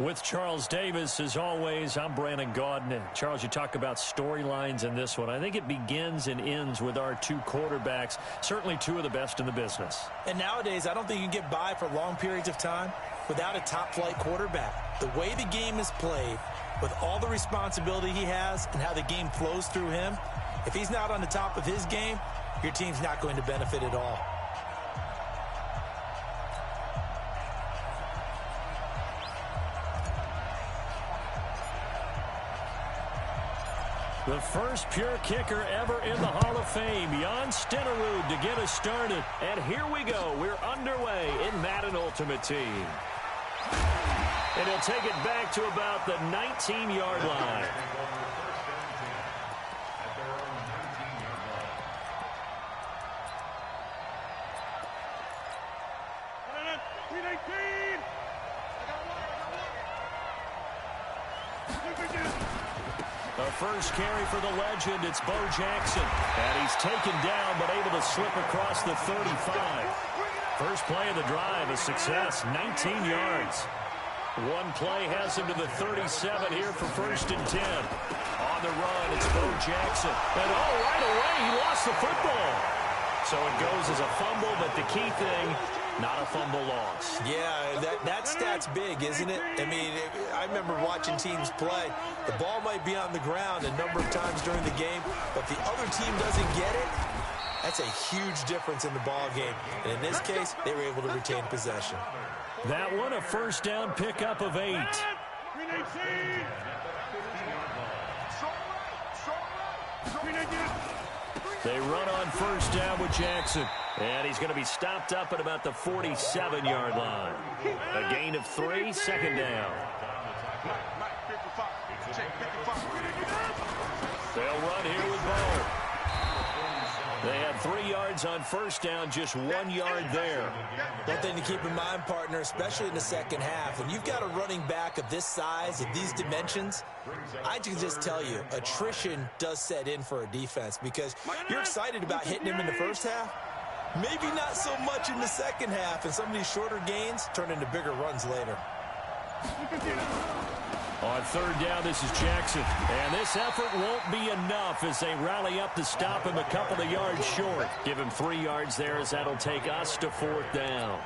With Charles Davis, as always, I'm Brandon Gaudin. Charles, you talk about storylines in this one. I think it begins and ends with our two quarterbacks, certainly two of the best in the business. And nowadays, I don't think you can get by for long periods of time without a top-flight quarterback. The way the game is played, with all the responsibility he has and how the game flows through him, if he's not on the top of his game, your team's not going to benefit at all. The first pure kicker ever in the Hall of Fame, Jan Stenerud, to get us started. And here we go. We're underway in Madden Ultimate Team. And he'll take it back to about the 19-yard line. The first carry for the legend, it's Bo Jackson. And he's taken down, but able to slip across the 35. First play of the drive, a success, 19 yards. One play has him to the 37 here for 1st and 10. On the run, it's Bo Jackson. And right away, he lost the football. So it goes as a fumble, but the key thing, not a fumble loss. Yeah, that stat's big, isn't it? I mean, I remember watching teams play. The ball might be on the ground a number of times during the game, but if the other team doesn't get it, that's a huge difference in the ball game. And in this case, they were able to retain possession. That one, a first down pickup of 8. They run on first down with Jackson. And he's going to be stopped up at about the 47-yard line. A gain of 3, second down. They'll run here with Bo. They had 3 yards on first down, just 1 yard there. One thing to keep in mind, partner, especially in the second half, when you've got a running back of this size, of these dimensions, I can just tell you, attrition does set in for a defense because you're excited about hitting him in the first half. Maybe not so much in the second half, and some of these shorter gains turn into bigger runs later. On third down, this is Jackson. And this effort won't be enough as they rally up to stop him a couple of yards short. Give him 3 yards there as that'll take us to 4th down.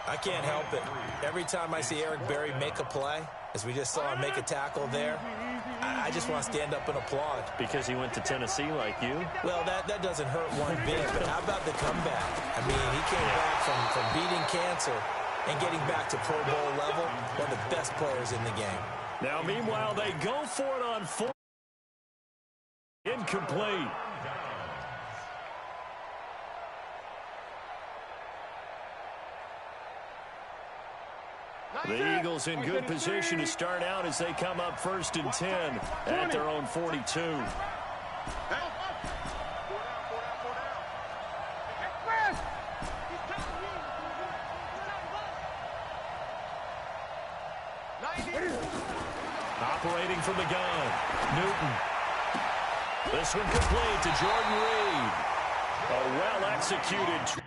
I can't help it. Every time I see Eric Berry make a play, as we just saw him make a tackle there, I just want to stand up and applaud. Because he went to Tennessee like you? Well, that doesn't hurt one bit, but how about the comeback? I mean, he came back from beating cancer and getting back to Pro Bowl level, one of the best players in the game. Now, meanwhile, they go for it on 4. Incomplete. The Eagles in good position to start out as they come up 1st and 10 at their own 42. Operating from the gun, Newton. This one complete to Jordan Reed. A well-executed.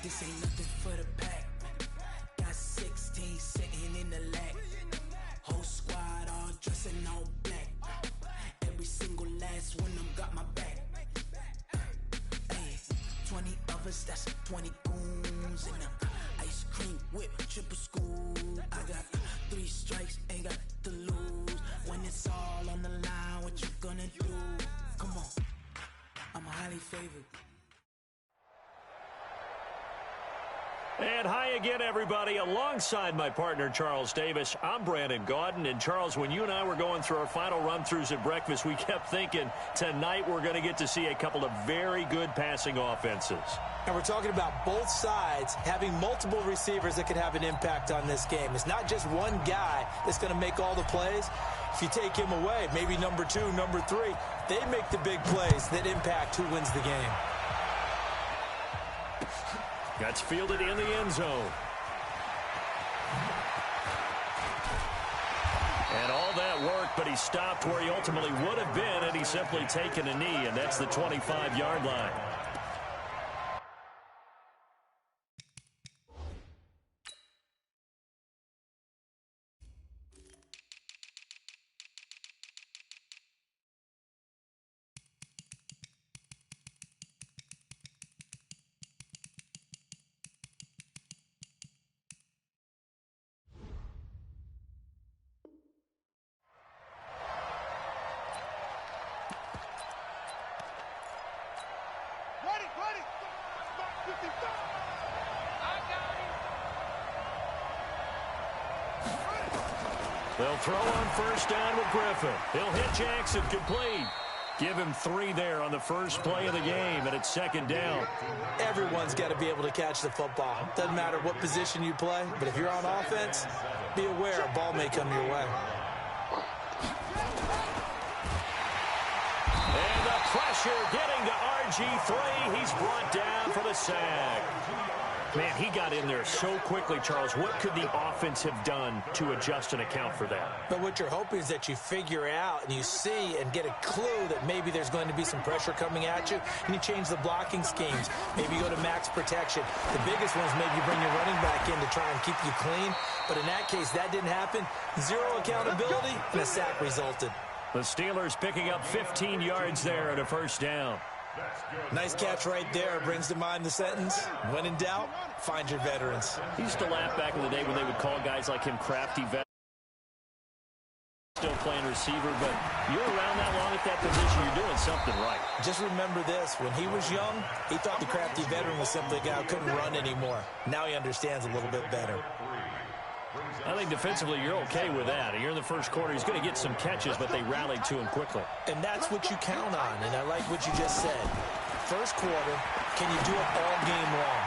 This ain't nothing for the pack. Got 16 sitting in the lag. Whole squad all dressing all black. Every single last one of them got my back. Hey, 20 of us, that's 20 goons in them. Ice cream whip, triple scoop. I got 3 strikes, ain't got to lose. When it's all on the line, what you gonna do? Come on, I'm highly favored. And hi again, everybody. Alongside my partner, Charles Davis, I'm Brandon Gaudin. And, Charles, when you and I were going through our final run-throughs at breakfast, we kept thinking tonight we're going to get to see a couple of very good passing offenses. And we're talking about both sides having multiple receivers that could have an impact on this game. It's not just one guy that's going to make all the plays. If you take him away, maybe number 2, number 3, they make the big plays that impact who wins the game. That's fielded in the end zone. And all that worked, but he stopped where he ultimately would have been, and he's simply taken a knee, and that's the 25-yard line. They'll throw on first down with Griffin. He'll hit Jackson complete. Give him 3 there on the first play of the game, and it's second down. Everyone's got to be able to catch the football. Doesn't matter what position you play, but if you're on offense, be aware a ball may come your way. And the pressure getting to RG3. He's brought down for the sack. Man, he got in there so quickly, Charles. What could the offense have done to adjust and account for that? But what you're hoping is that you figure out and you see and get a clue that maybe there's going to be some pressure coming at you, and you change the blocking schemes. Maybe you go to max protection. The biggest one is maybe you bring your running back in to try and keep you clean. But in that case, that didn't happen. 0 accountability, and a sack resulted. The Steelers picking up 15 yards there and a first down. Nice catch right there. Brings to mind the sentence, when in doubt, find your veterans. He used to laugh back in the day when they would call guys like him crafty veterans. Still playing receiver, but you're around that long at that position, you're doing something right. Just remember this. When he was young, he thought the crafty veteran was simply a guy who couldn't run anymore. Now he understands a little bit better. I think defensively you're okay with that. You're in the first quarter. He's going to get some catches, but they rallied to him quickly. And that's what you count on, and I like what you just said. First quarter, can you do it all game long?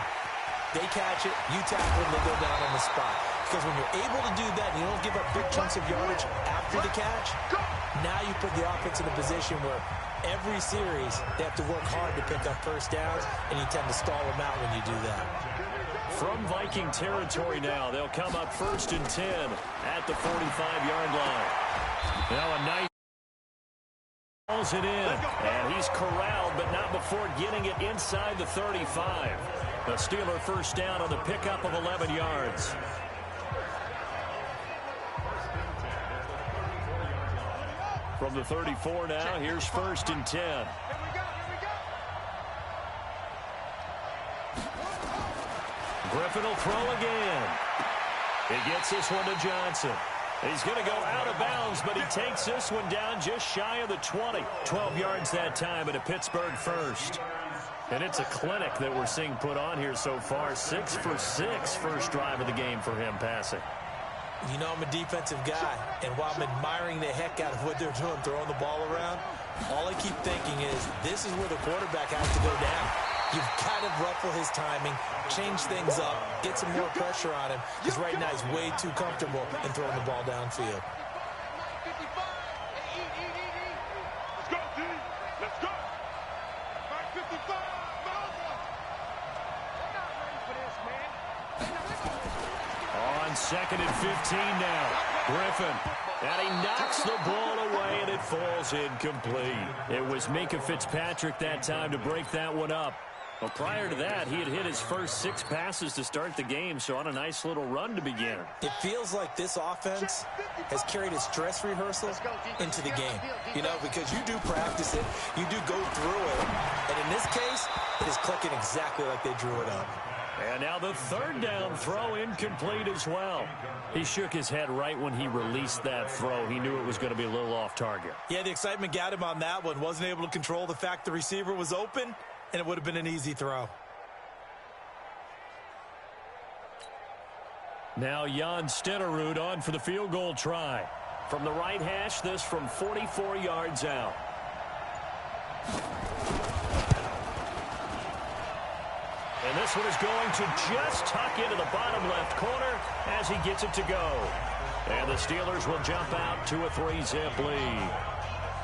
They catch it, you tackle them, they go down on the spot. Because when you're able to do that and you don't give up big chunks of yardage after the catch, now you put the offense in a position where every series they have to work hard to pick up first downs, and you tend to stall them out when you do that. From Viking territory now, they'll come up 1st and 10 at the 45-yard line. Now a nice pulls it in, and he's corralled, but not before getting it inside the 35. The Steeler first down on the pickup of 11 yards. From the 34 now, here's 1st and 10. Griffin will throw again. He gets this one to Johnson. He's going to go out of bounds, but he takes this one down just shy of the 20. 12 yards that time at a Pittsburgh first. And it's a clinic that we're seeing put on here so far. 6 for 6 first drive of the game for him passing. You know I'm a defensive guy, and while I'm admiring the heck out of what they're doing, throwing the ball around, all I keep thinking is this is where the quarterback has to go down. You've got to ruffle his timing, change things up, get some more pressure on him, because right now he's way too comfortable in throwing the ball downfield. Let's go, G. Let's go. 55. On 2nd and 15 now. Griffin. And he knocks the ball away, and it falls incomplete. It was Minkah Fitzpatrick that time to break that one up. Well, prior to that, he had hit his first 6 passes to start the game, so on a nice little run to begin. It feels like this offense has carried its dress rehearsal into the game. You know, because you do practice it, you do go through it, and in this case, it is clicking exactly like they drew it up. And now the 3rd down throw incomplete as well. He shook his head right when he released that throw. He knew it was going to be a little off target. Yeah, the excitement got him on that one. Wasn't able to control the fact the receiver was open, and it would have been an easy throw. Now Jan Stenerud on for the field goal try. From the right hash, this from 44 yards out. And this one is going to just tuck into the bottom left corner as he gets it to go. And the Steelers will jump out to a 3-zip lead.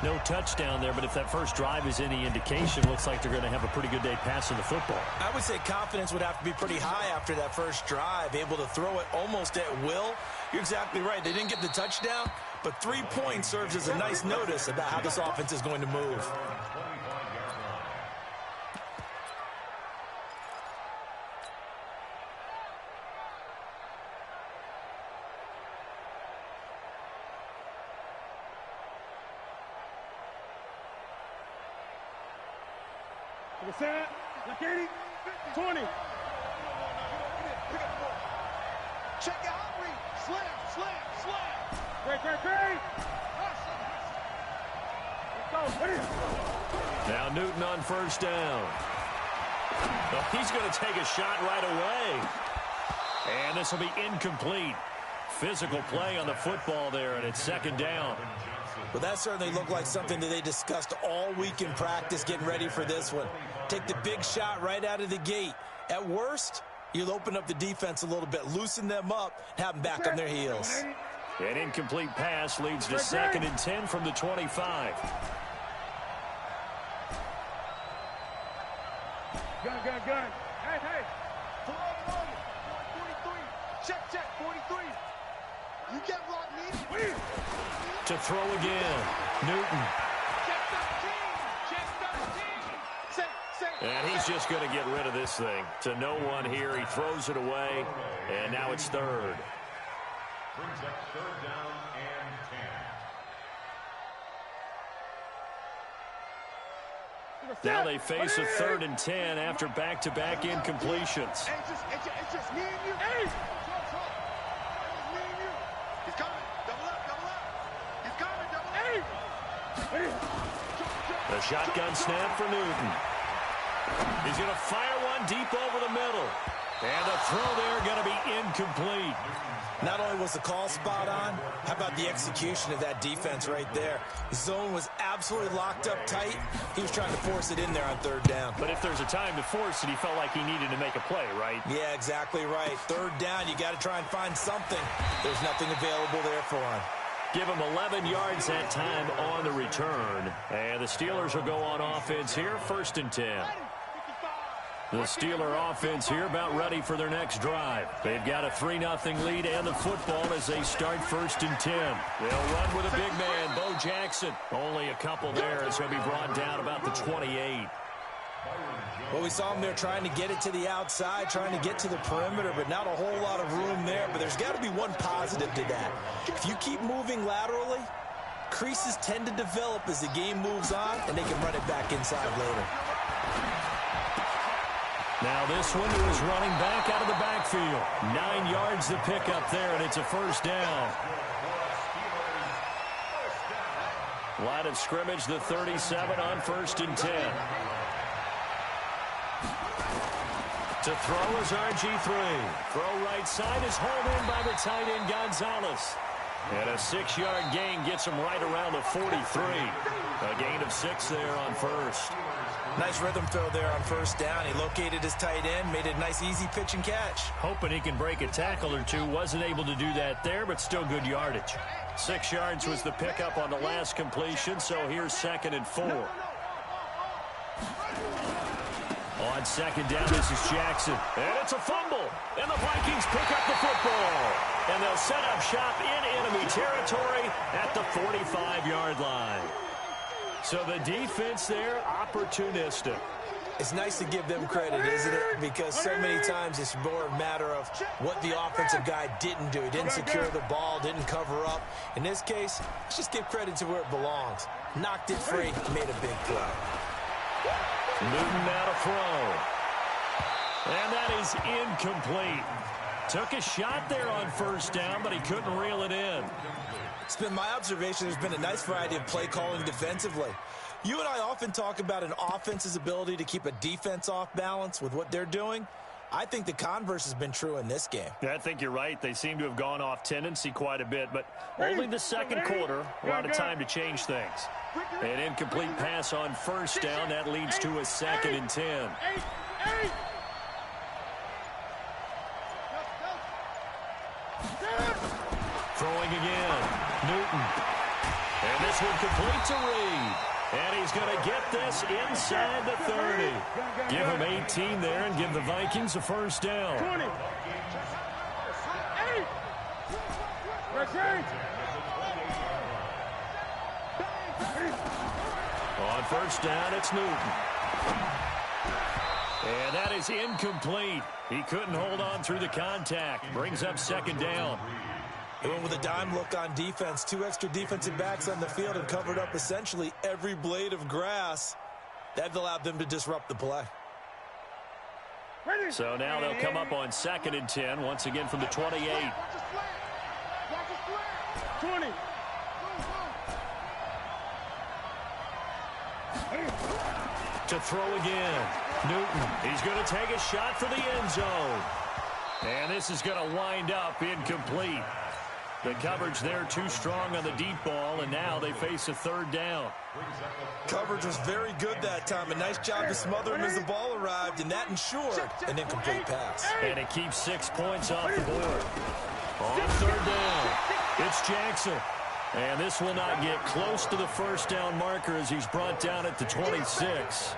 No touchdown there, but if that first drive is any indication, looks like they're going to have a pretty good day passing the football. I would say confidence would have to be pretty high after that first drive, able to throw it almost at will. You're exactly right. They didn't get the touchdown, but 3 points serves as a nice notice about how this offense is going to move. Set, like 80, 20. Check out, read, slam. Great. Now Newton on first down. Oh, he's going to take a shot right away. And this will be incomplete. Physical play on the football there, and it's second down. Well, that certainly looked like something that they discussed all week in practice getting ready for this one. Take the big shot right out of the gate. At worst, you'll open up the defense a little bit, loosen them up, have them back on their heels. An incomplete pass leads to 2nd and 10 from the 25. Gun. Hey. 43. Check, 43. You get rock me. To throw again, Newton. Check 13. And he's just going to get rid of this thing. To no one here. He throws it away, and now it's third. Brings up third down and 10. Now they face a 3rd and 10 after back-to-back incompletions. Hey, it's just me and you. Hey! It's me and you. He's coming. Double up. He's coming, double up. Hey! The shotgun snap for Newton. He's going to fire one deep over the middle. And the throw there going to be incomplete. Not only was the call spot on, how about the execution of that defense right there? The zone was absolutely locked up tight. He was trying to force it in there on 3rd down. But if there's a time to force it, he felt like he needed to make a play, right? Yeah, exactly right. 3rd down, you got to try and find something. There's nothing available there for him. Give him 11 yards that time on the return. And the Steelers will go on offense here, 1st and 10. The Steeler offense here about ready for their next drive. They've got a 3-0 lead and the football as they start 1st and 10. They'll run with a big man, Bo Jackson. Only a couple there as he'll be brought down about the 28. Well, we saw him there trying to get it to the outside, trying to get to the perimeter, but not a whole lot of room there. But there's got to be one positive to that. If you keep moving laterally, creases tend to develop as the game moves on, and they can run it back inside later. Now this one is running back out of the backfield. 9 yards to pick up there, and it's a 1st down. Line of scrimmage, the 37 on 1st and 10. To throw is RG3. Throw right side is hauled in by the tight end Gonzalez. And a 6-yard gain gets him right around the 43. A gain of 6 there on 1st. Nice rhythm throw there on 1st down. He located his tight end, made it a nice easy pitch and catch. Hoping he can break a tackle or two. Wasn't able to do that there, but still good yardage. 6 yards was the pickup on the last completion, so here's 2nd and 4. On 2nd down, this is Jackson. And it's a fumble. And the Vikings pick up the football. And they'll set up shop in enemy territory at the 45-yard line. So the defense there, opportunistic. It's nice to give them credit, isn't it? Because so many times it's more a matter of what the offensive guy didn't do. He didn't secure the ball, didn't cover up. In this case, let's just give credit to where it belongs. Knocked it free, made a big play. Newton now to throw. And that is incomplete. Took a shot there on 1st down, but he couldn't reel it in. It's been my observation there's been a nice variety of play calling defensively. You and I often talk about an offense's ability to keep a defense off balance with what they're doing. I think the converse has been true in this game. I think you're right. They seem to have gone off tendency quite a bit, but only the second quarter, a lot of time to change things. An incomplete pass on first down. That leads to a 2nd and 10. Throwing again. Newton. And this one complete to Reed. And he's going to get this inside the 30. Give him 18 there and give the Vikings a first down. 20. On first down, it's Newton. And that is incomplete. He couldn't hold on through the contact. Brings up 2nd down. They went with a dime look on defense. 2 extra defensive backs on the field and covered up essentially every blade of grass. That allowed them to disrupt the play. So now they'll come up on 2nd and 10, once again from the 28. 20. To throw again. Newton, he's going to take a shot for the end zone. And this is going to wind up incomplete. The coverage there too strong on the deep ball, and now they face a 3rd down. Coverage was very good that time. A nice job to smother him as the ball arrived, and that ensured an incomplete pass. And it keeps 6 points off the board. On 3rd down, it's Jackson. And this will not get close to the first down marker as he's brought down at the 26.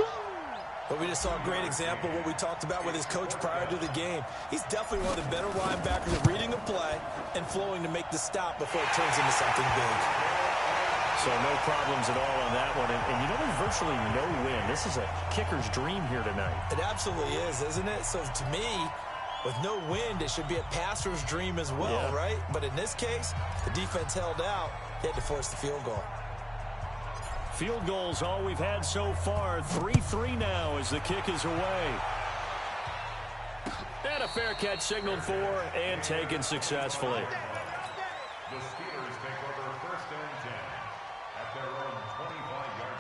But we just saw a great example of what we talked about with his coach prior to the game. He's definitely one of the better linebackers at reading a play and flowing to make the stop before it turns into something big. So no problems at all on that one. And you know, there's virtually no win. This is a kicker's dream here tonight. It absolutely is, isn't it? So to me, with no wind, it should be a passer's dream as well, right? But in this case, the defense held out. They had to force the field goal. Field goals all we've had so far. 3-3 now as the kick is away. And a fair catch signaled for and taken successfully. The Steelers take over 1st and 10 at their own 25-yard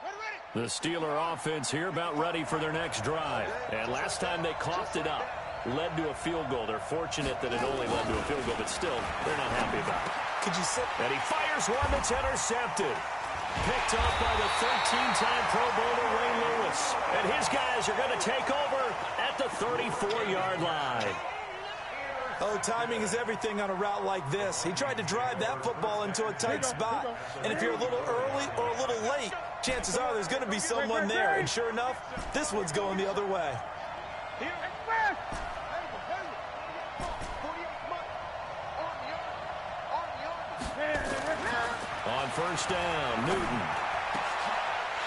line. The Steeler offense here about ready for their next drive. And last time they coughed it up, led to a field goal. They're fortunate that it only led to a field goal, but still, they're not happy about it. Could you sit? And he fires one that's intercepted. Picked off by the 13-time Pro Bowler Ray Lewis. And his guys are going to take over at the 34-yard line. Oh, timing is everything on a route like this. He tried to drive that football into a tight spot. And if you're a little early or a little late, chances are there's going to be someone there. And sure enough, this one's going the other way. On first down, Newton.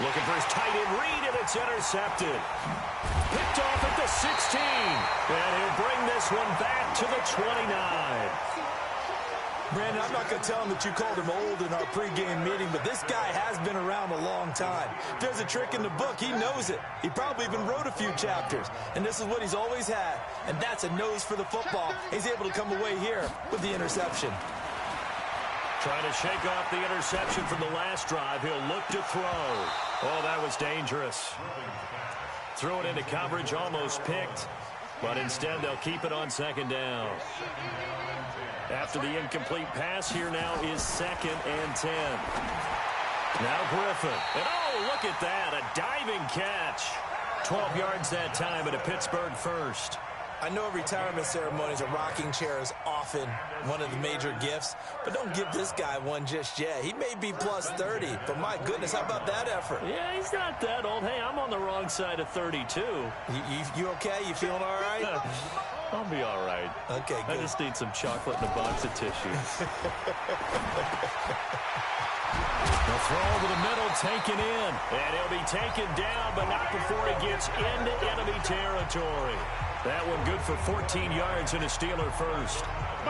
Looking for his tight end read, and it's intercepted. Picked off at the 16. And he'll bring this one back to the 29. Brandon, I'm not going to tell him that you called him old in our pregame meeting, but this guy has been around a long time. If there's a trick in the book, he knows it. He probably even wrote a few chapters. And this is what he's always had. And that's a nose for the football. He's able to come away here with the interception. Trying to shake off the interception from the last drive. He'll look to throw. Oh, that was dangerous. Throw it into coverage, almost picked. But instead, they'll keep it on 2nd down. After the incomplete pass, here now is 2nd and 10. Now Griffin. And oh, look at that. A diving catch. 12 yards that time and a Pittsburgh first. I know retirement ceremonies, a rocking chair is often one of the major gifts, but don't give this guy one just yet. He may be plus 30, but my goodness, how about that effort? Yeah, he's not that old. Hey, I'm on the wrong side of 32. You okay? You feeling all right? I'll be all right. Okay, good. I just need some chocolate and a box of tissues. The throw over the middle, taken in. And he'll be taken down, but not before he gets into enemy territory. That one good for 14 yards and a Steeler first.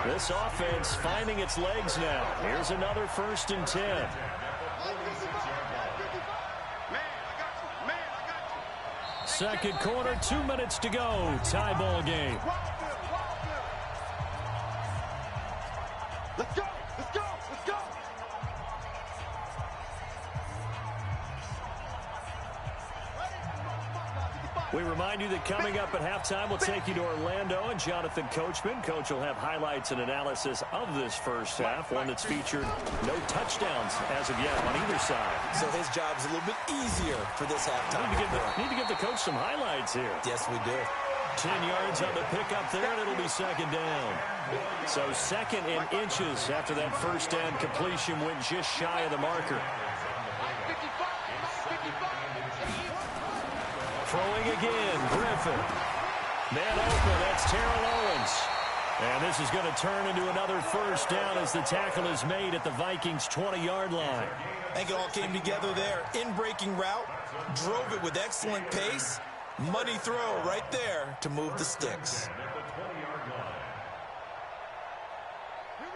This offense finding its legs now. Here's another 1st and 10. Second quarter, 2 minutes to go. Tie ball game. Let's go! Let's go! Let's go! remind you that coming up at halftime, we'll take you to Orlando and Jonathan Coachman. Coach will have highlights and analysis of this first half, one that's featured no touchdowns as of yet on either side. So his job's a little bit easier for this halftime. Need to give the coach some highlights here. Yes, we do. 10 yards on the pickup there, and it'll be second down. So second in inches after that first down completion went just shy of the marker. Throwing again, Griffin. Man open, that's Terrell Owens. And this is going to turn into another first down as the tackle is made at the Vikings' 20-yard line. I think it all came together there. In-breaking route, drove it with excellent pace. Money throw right there to move the sticks.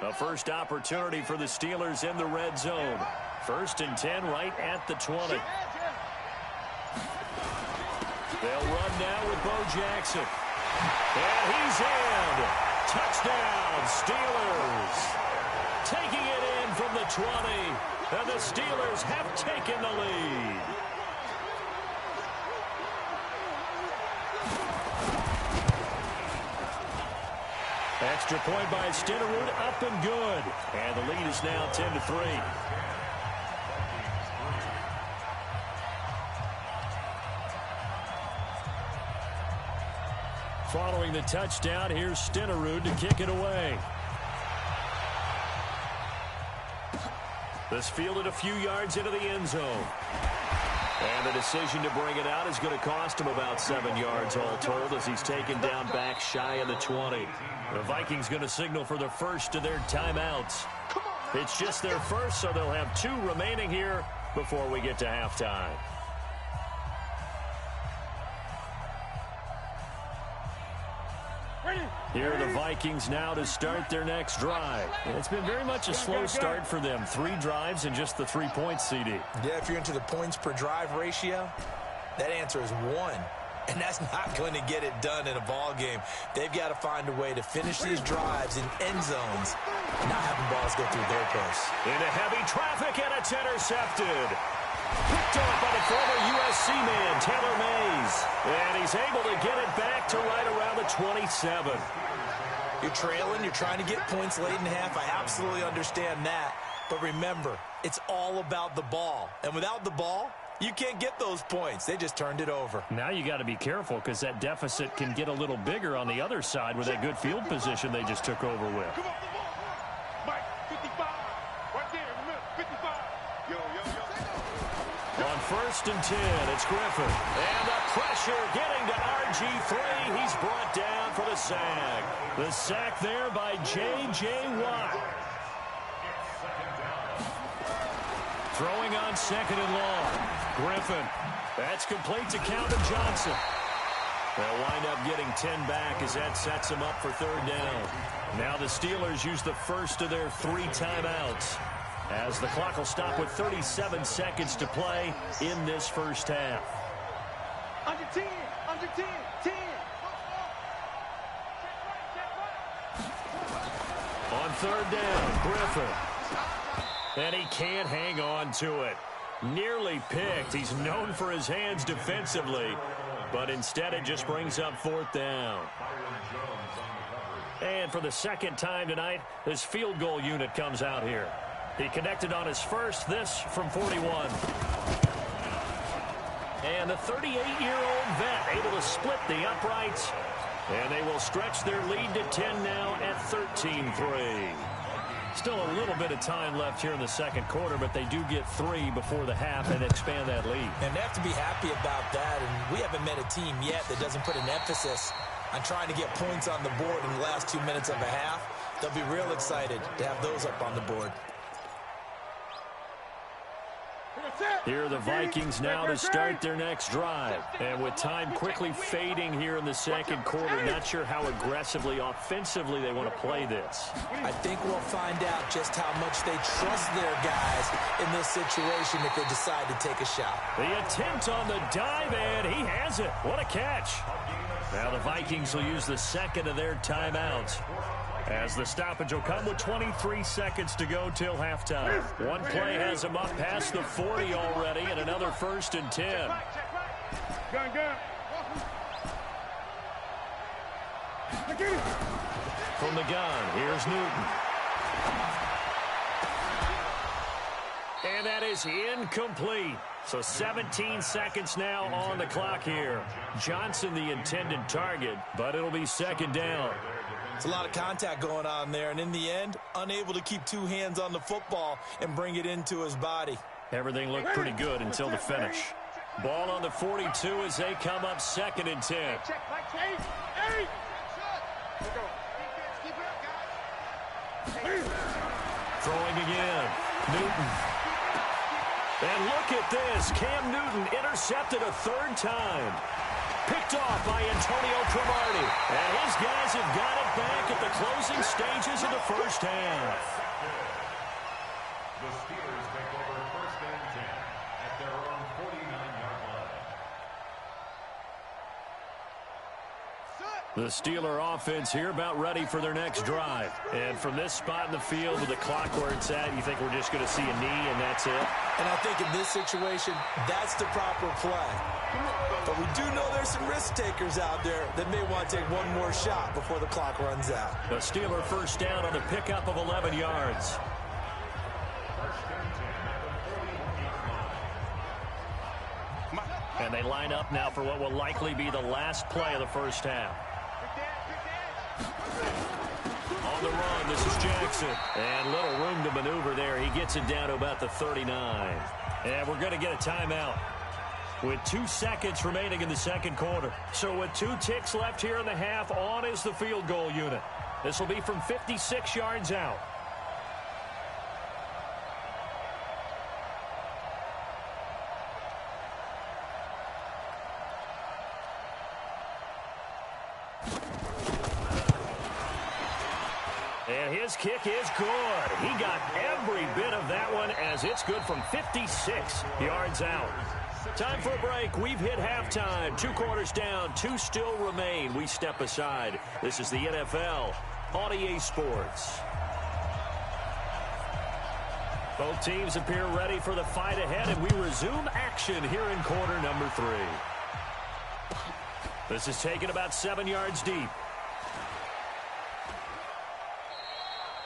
A first opportunity for the Steelers in the red zone. 1st and 10 right at the 20. They'll run now with Bo Jackson. And he's in. Touchdown, Steelers. Taking it in from the 20. And the Steelers have taken the lead. Extra point by Stenerud, up and good. And the lead is now 10-3. Following the touchdown, here's Stenerud to kick it away. This fielded a few yards into the end zone. And the decision to bring it out is going to cost him about 7 yards all told as he's taken down back shy of the 20. The Vikings going to signal for the first of their timeouts. It's just their first, so they'll have 2 remaining here before we get to halftime. Here are the Vikings now to start their next drive. It's been very much a slow start for them. 3 drives and just the 3 points, CD. Yeah, if you're into the points per drive ratio, that answer is 1. And that's not going to get it done in a ball game. They've got to find a way to finish these drives in end zones, not having balls go through their posts. Into heavy traffic, and it's intercepted. Picked up by the former USC man, Taylor Mays. And he's able to get it back to right around the 27. You're trailing. You're trying to get points late in half. I absolutely understand that. But remember, it's all about the ball. And without the ball, you can't get those points. They just turned it over. Now you got to be careful because that deficit can get a little bigger on the other side with that good field position they just took over with. Come on, Mike, 55. Right there in the middle, 55. Yo. On 1st and 10, it's Griffin. And the pressure getting to RG3. He's brought down for the sack. The sack there by J.J. Watt. Throwing on 2nd and long. Griffin. That's complete to Calvin Johnson. They'll wind up getting 10 back as that sets them up for 3rd down. Now the Steelers use the first of their 3 timeouts, as the clock will stop with 37 seconds to play in this first half. Under 10, 10. On 3rd down, Griffin. And he can't hang on to it. Nearly picked. He's known for his hands defensively, but instead it just brings up 4th down. And for the 2nd time tonight, this field goal unit comes out here. He connected on his first, this from 41. And the 38-year-old vet able to split the uprights, and they will stretch their lead to 10 now at 13-3. Still a little bit of time left here in the 2nd quarter, but they do get 3 before the half and expand that lead. And they have to be happy about that, and we haven't met a team yet that doesn't put an emphasis on trying to get points on the board in the last 2 minutes of a half. They'll be real excited to have those up on the board. Here are the Vikings now to start their next drive. And with time quickly fading here in the 2nd quarter, not sure how aggressively, offensively they want to play this. I think we'll find out just how much they trust their guys in this situation if they decide to take a shot. The attempt on the dive, and he has it. What a catch. Now the Vikings will use the 2nd of their timeouts, as the stoppage will come with 23 seconds to go till halftime. One play has them up past the 40 already, and another 1st and 10. Gun. From the gun, here's Newton. And that is incomplete. So 17 seconds now on the clock here. Johnson the intended target, but it'll be second down. It's a lot of contact going on there, and in the end, unable to keep two hands on the football and bring it into his body. Everything looked pretty good until the finish. Ball on the 42 as they come up 2nd and 10. Throwing again. Newton. And look at this. Cam Newton intercepted a 3rd time. Picked off by Antonio Cromartie. And his guys have got it back at the closing stages of the first half. The Steelers take over 1st and 10 at their own 49-yard line. The Steeler offense here about ready for their next drive. And from this spot in the field with the clock where it's at, you think we're just going to see a knee and that's it? And I think in this situation, that's the proper play. But we do know there's some risk takers out there that may want to take one more shot before the clock runs out. The Steeler first down on the pickup of 11 yards. And they line up now for what will likely be the last play of the first half. On the run, this is Jackson. And little room to maneuver there. He gets it down to about the 39. And we're going to get a timeout with 2 seconds remaining in the second quarter. So with 2 ticks left here in the half, on is the field goal unit. This will be from 56 yards out. And his kick is good. He got every bit of that one as it's good from 56 yards out. Time for a break. We've hit halftime. 2 quarters down. 2 still remain. We step aside. This is the NFL on EA Sports. Both teams appear ready for the fight ahead, and we resume action here in quarter number 3. This is taken about 7 yards deep.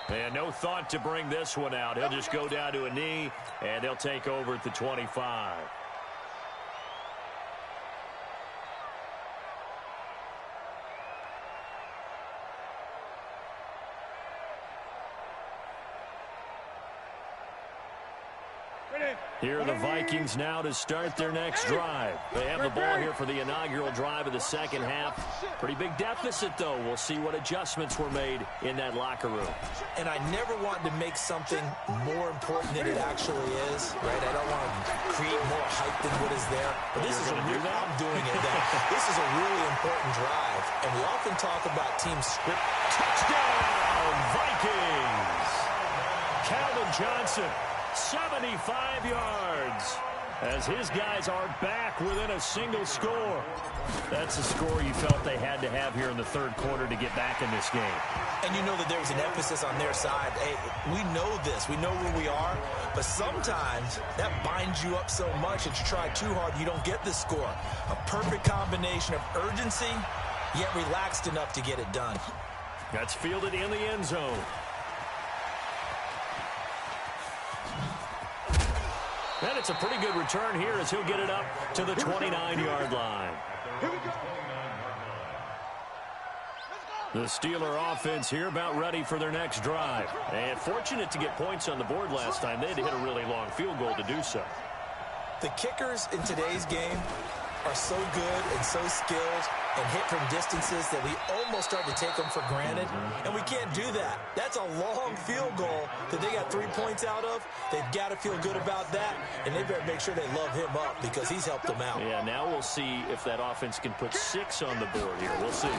And no thought to bring this one out. He'll just go down to a knee, and they'll take over at the 25. Here are the Vikings now to start their next drive. They have the ball here for the inaugural drive of the second half. Pretty big deficit, though. We'll see what adjustments were made in that locker room. And I never want to make something more important than it actually is, right? I don't want to create more hype than what is there. But this is a real, I'm doing it. This is a really important drive. And we often talk about team script. Touchdown, Vikings! Calvin Johnson, 75 yards, as his guys are back within a single score. That's the score you felt they had to have here in the third quarter to get back in this game. And you know that there's an emphasis on their side. Hey, we know this. We know where we are. But sometimes that binds you up so much that you try too hard, you don't get the score. A perfect combination of urgency, yet relaxed enough to get it done. That's fielded in the end zone. And it's a pretty good return here as he'll get it up to the 29-yard line. The Steeler offense here about ready for their next drive. And fortunate to get points on the board last time. They had to hit a really long field goal to do so. The kickers in today's game are so good and so skilled and hit from distances that we almost start to take them for granted. And we can't do that. That's a long field goal that they got 3 points out of. They've got to feel good about that, and they better make sure they love him up because he's helped them out. Yeah, now we'll see if that offense can put 6 on the board here. We'll see.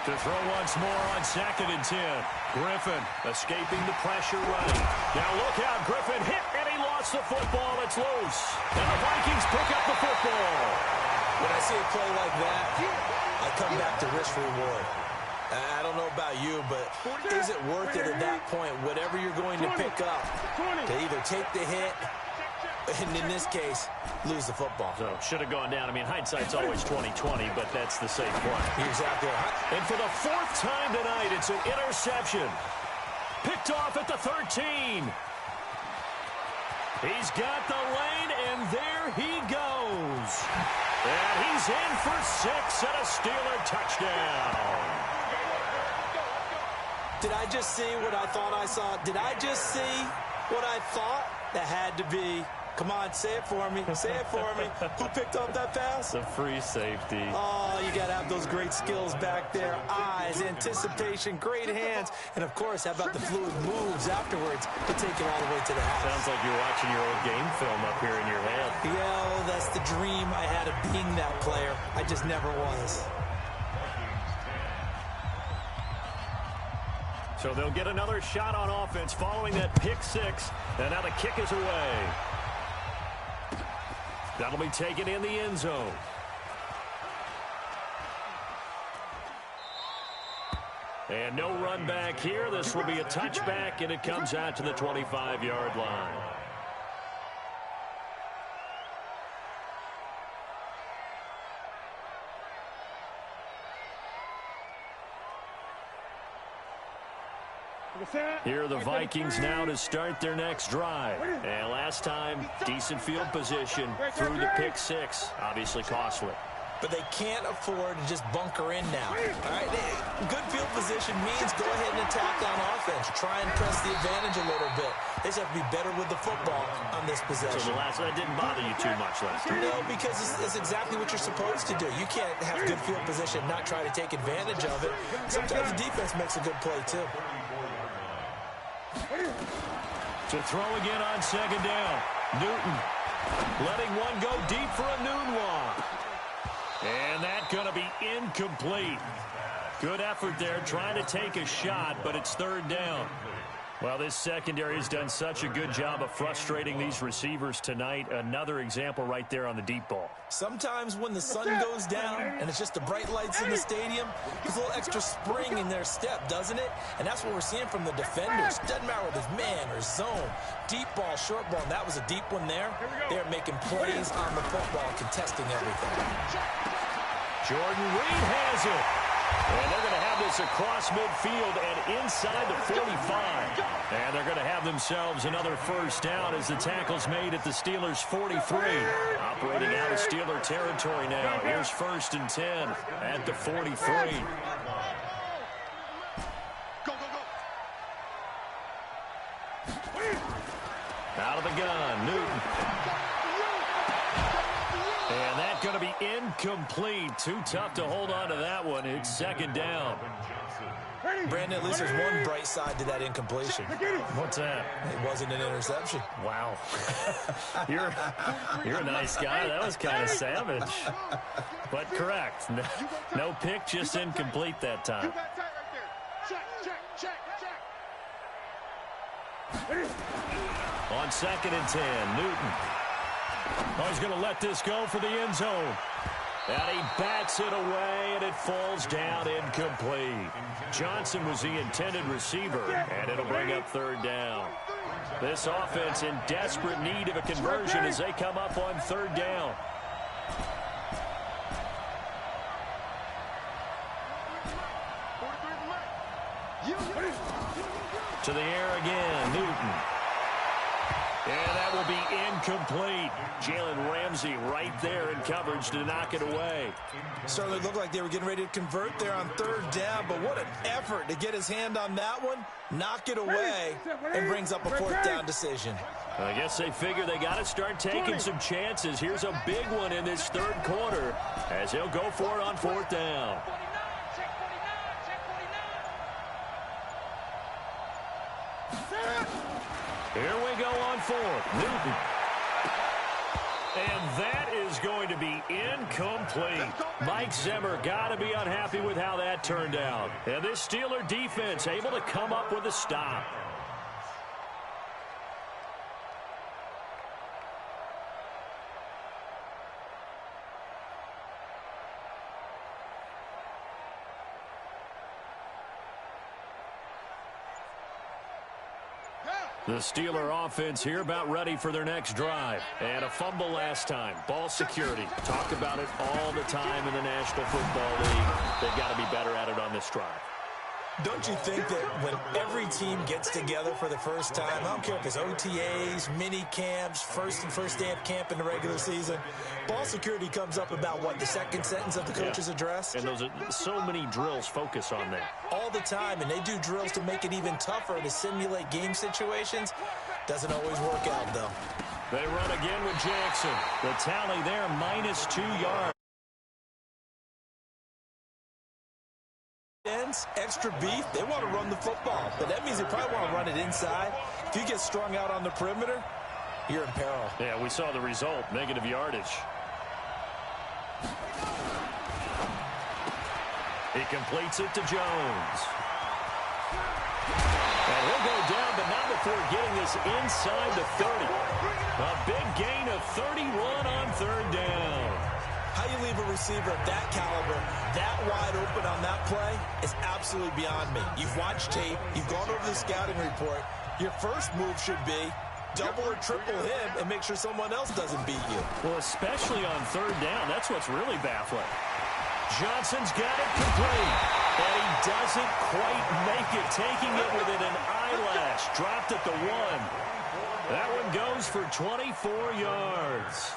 To throw once more on 2nd and 10. Griffin escaping the pressure right. Now look out, Griffin hit, and he lost the football. It's loose. And the Vikings pick up the football. When I see a play like that, I come back to risk-reward. I don't know about you, but is it worth it at that point, whatever you're going to pick up, to either take the hit And in this case, lose the football. So should have gone down. I mean, hindsight's always 20/20, but that's the safe play. Exactly. And for the 4th time tonight, it's an interception. Picked off at the 13. He's got the lane, and there he goes. And he's in for 6 and a Steeler touchdown. Did I just see what I thought I saw? Did I just see what I thought? That had to be. Come on, say it for me. Say it for me. Who picked up that pass? The free safety. Oh, you got to have those great skills back there. Eyes, anticipation, great hands. And, of course, how about the fluid moves afterwards to take it all the way to the house? Sounds like you're watching your old game film up here in your head. Yeah, well, that's the dream I had of being that player. I just never was. So they'll get another shot on offense following that pick 6. And now the kick is away. That'll be taken in the end zone. And no run back here. This will be a touchback, and it comes out to the 25-yard line. Here are the Vikings now to start their next drive. And last time, decent field position through the pick 6. Obviously costly. But they can't afford to just bunker in now. All right, good field position means go ahead and attack on offense. Try and press the advantage a little bit. They just have to be better with the football on this possession. So that didn't bother you too much last time? No, because it's exactly what you're supposed to do. You can't have good field position, not try to take advantage of it. Sometimes the defense makes a good play, too. To throw again on 2nd down. Newton letting one go deep for a noon walk. And that's going to be incomplete. Good effort there trying to take a shot, but it's 3rd down. Well, this secondary has done such a good job of frustrating these receivers tonight. Another example right there on the deep ball. Sometimes when the sun goes down and it's just the bright lights in the stadium, there's a little extra spring in their step, doesn't it? And that's what we're seeing from the defenders. Doesn't matter whether it's man or zone. Deep ball, short ball, and that was a deep one there. They're making plays on the football, contesting everything. Jordan Reed has it. And they're going to have this across midfield and inside the 45. And they're going to have themselves another 1st down as the tackle's made at the Steelers' 43. Operating out of Steeler territory now. Here's 1st and 10 at the 43. Out of the gun, Newton. And that's going to be incomplete. Too tough to hold on to that one. It's 2nd down. Brandon, at least there's one bright side to that incompletion. What's that? It wasn't an interception. Wow. You're a nice guy. That was kind of savage. But correct. No pick, just incomplete that time. On 2nd and 10, Newton. Oh, he's going to let this go for the end zone. And he bats it away, and it falls down incomplete. Johnson was the intended receiver, and it'll bring up 3rd down. This offense in desperate need of a conversion as they come up on 3rd down. To the air again, Newton. And that will be incomplete. Jalen Ramsey right there in coverage to knock it away. Certainly looked like they were getting ready to convert there on 3rd down, but what an effort to get his hand on that one, knock it away, and brings up a 4th down decision. I guess they figure they got to start taking some chances. Here's a big one in this 3rd quarter as he'll go for it on 4th down. Here we go on 4th. Newton. And that is going to be incomplete. Mike Zimmer got to be unhappy with how that turned out. And this Steeler defense able to come up with a stop. The Steeler offense here about ready for their next drive. And a fumble last time. Ball security. Talk about it all the time in the National Football League. They've got to be better at it on this drive. Don't you think that when every team gets together for the first time, I don't care if it's OTAs, mini camps, first day of camp in the regular season, ball security comes up about, what, the second sentence of the coach's address? And those are so many drills focus on that. All the time, and they do drills to make it even tougher to simulate game situations. Doesn't always work out, though. They run again with Jackson. The tally there, -2 yards. Extra beef, they want to run the football, but that means they probably want to run it inside. If you get strung out on the perimeter, you're in peril. Yeah, we saw the result, negative yardage. He completes it to Jones. And he'll go down, but not before getting this inside the 30. A big gain of 31 on third down. How you leave a receiver of that caliber, that wide open on that play is absolutely beyond me. You've watched tape. You've gone over the scouting report. Your first move should be double or triple him and make sure someone else doesn't beat you. Well, especially on third down. That's what's really baffling. Johnson's got it complete. And he doesn't quite make it, taking it within an eyelash. Dropped at the 1. That one goes for 24 yards.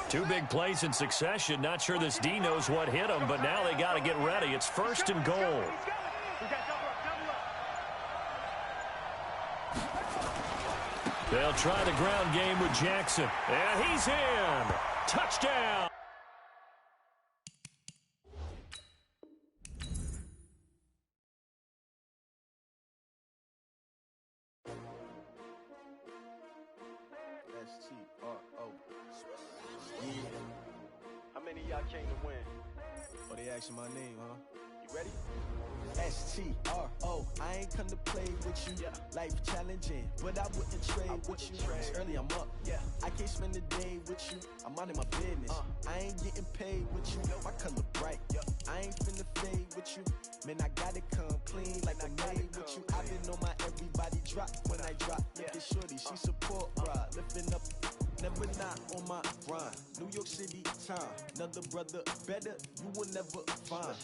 Two big plays in succession. Not sure this D knows what hit him, but now they got to get ready. It's 1st and goal. They'll try the ground game with Jackson. And he's in. Touchdown. How many of y'all came to win? Oh, they asking my name, huh? You ready? STRO, I ain't come to play with you. Life challenging, but I wouldn't trade with you. It's early, I'm up. I can't spend the day with you. I'm minding my business. I ain't getting paid with you. My color bright. I ain't finna fade with you. Man, I gotta come clean like I made with you. I've been on my everybody drop when I drop. Look at shorty, she support ride. Lifting up, never not on my grind. New York City time. Another brother better, you will never find.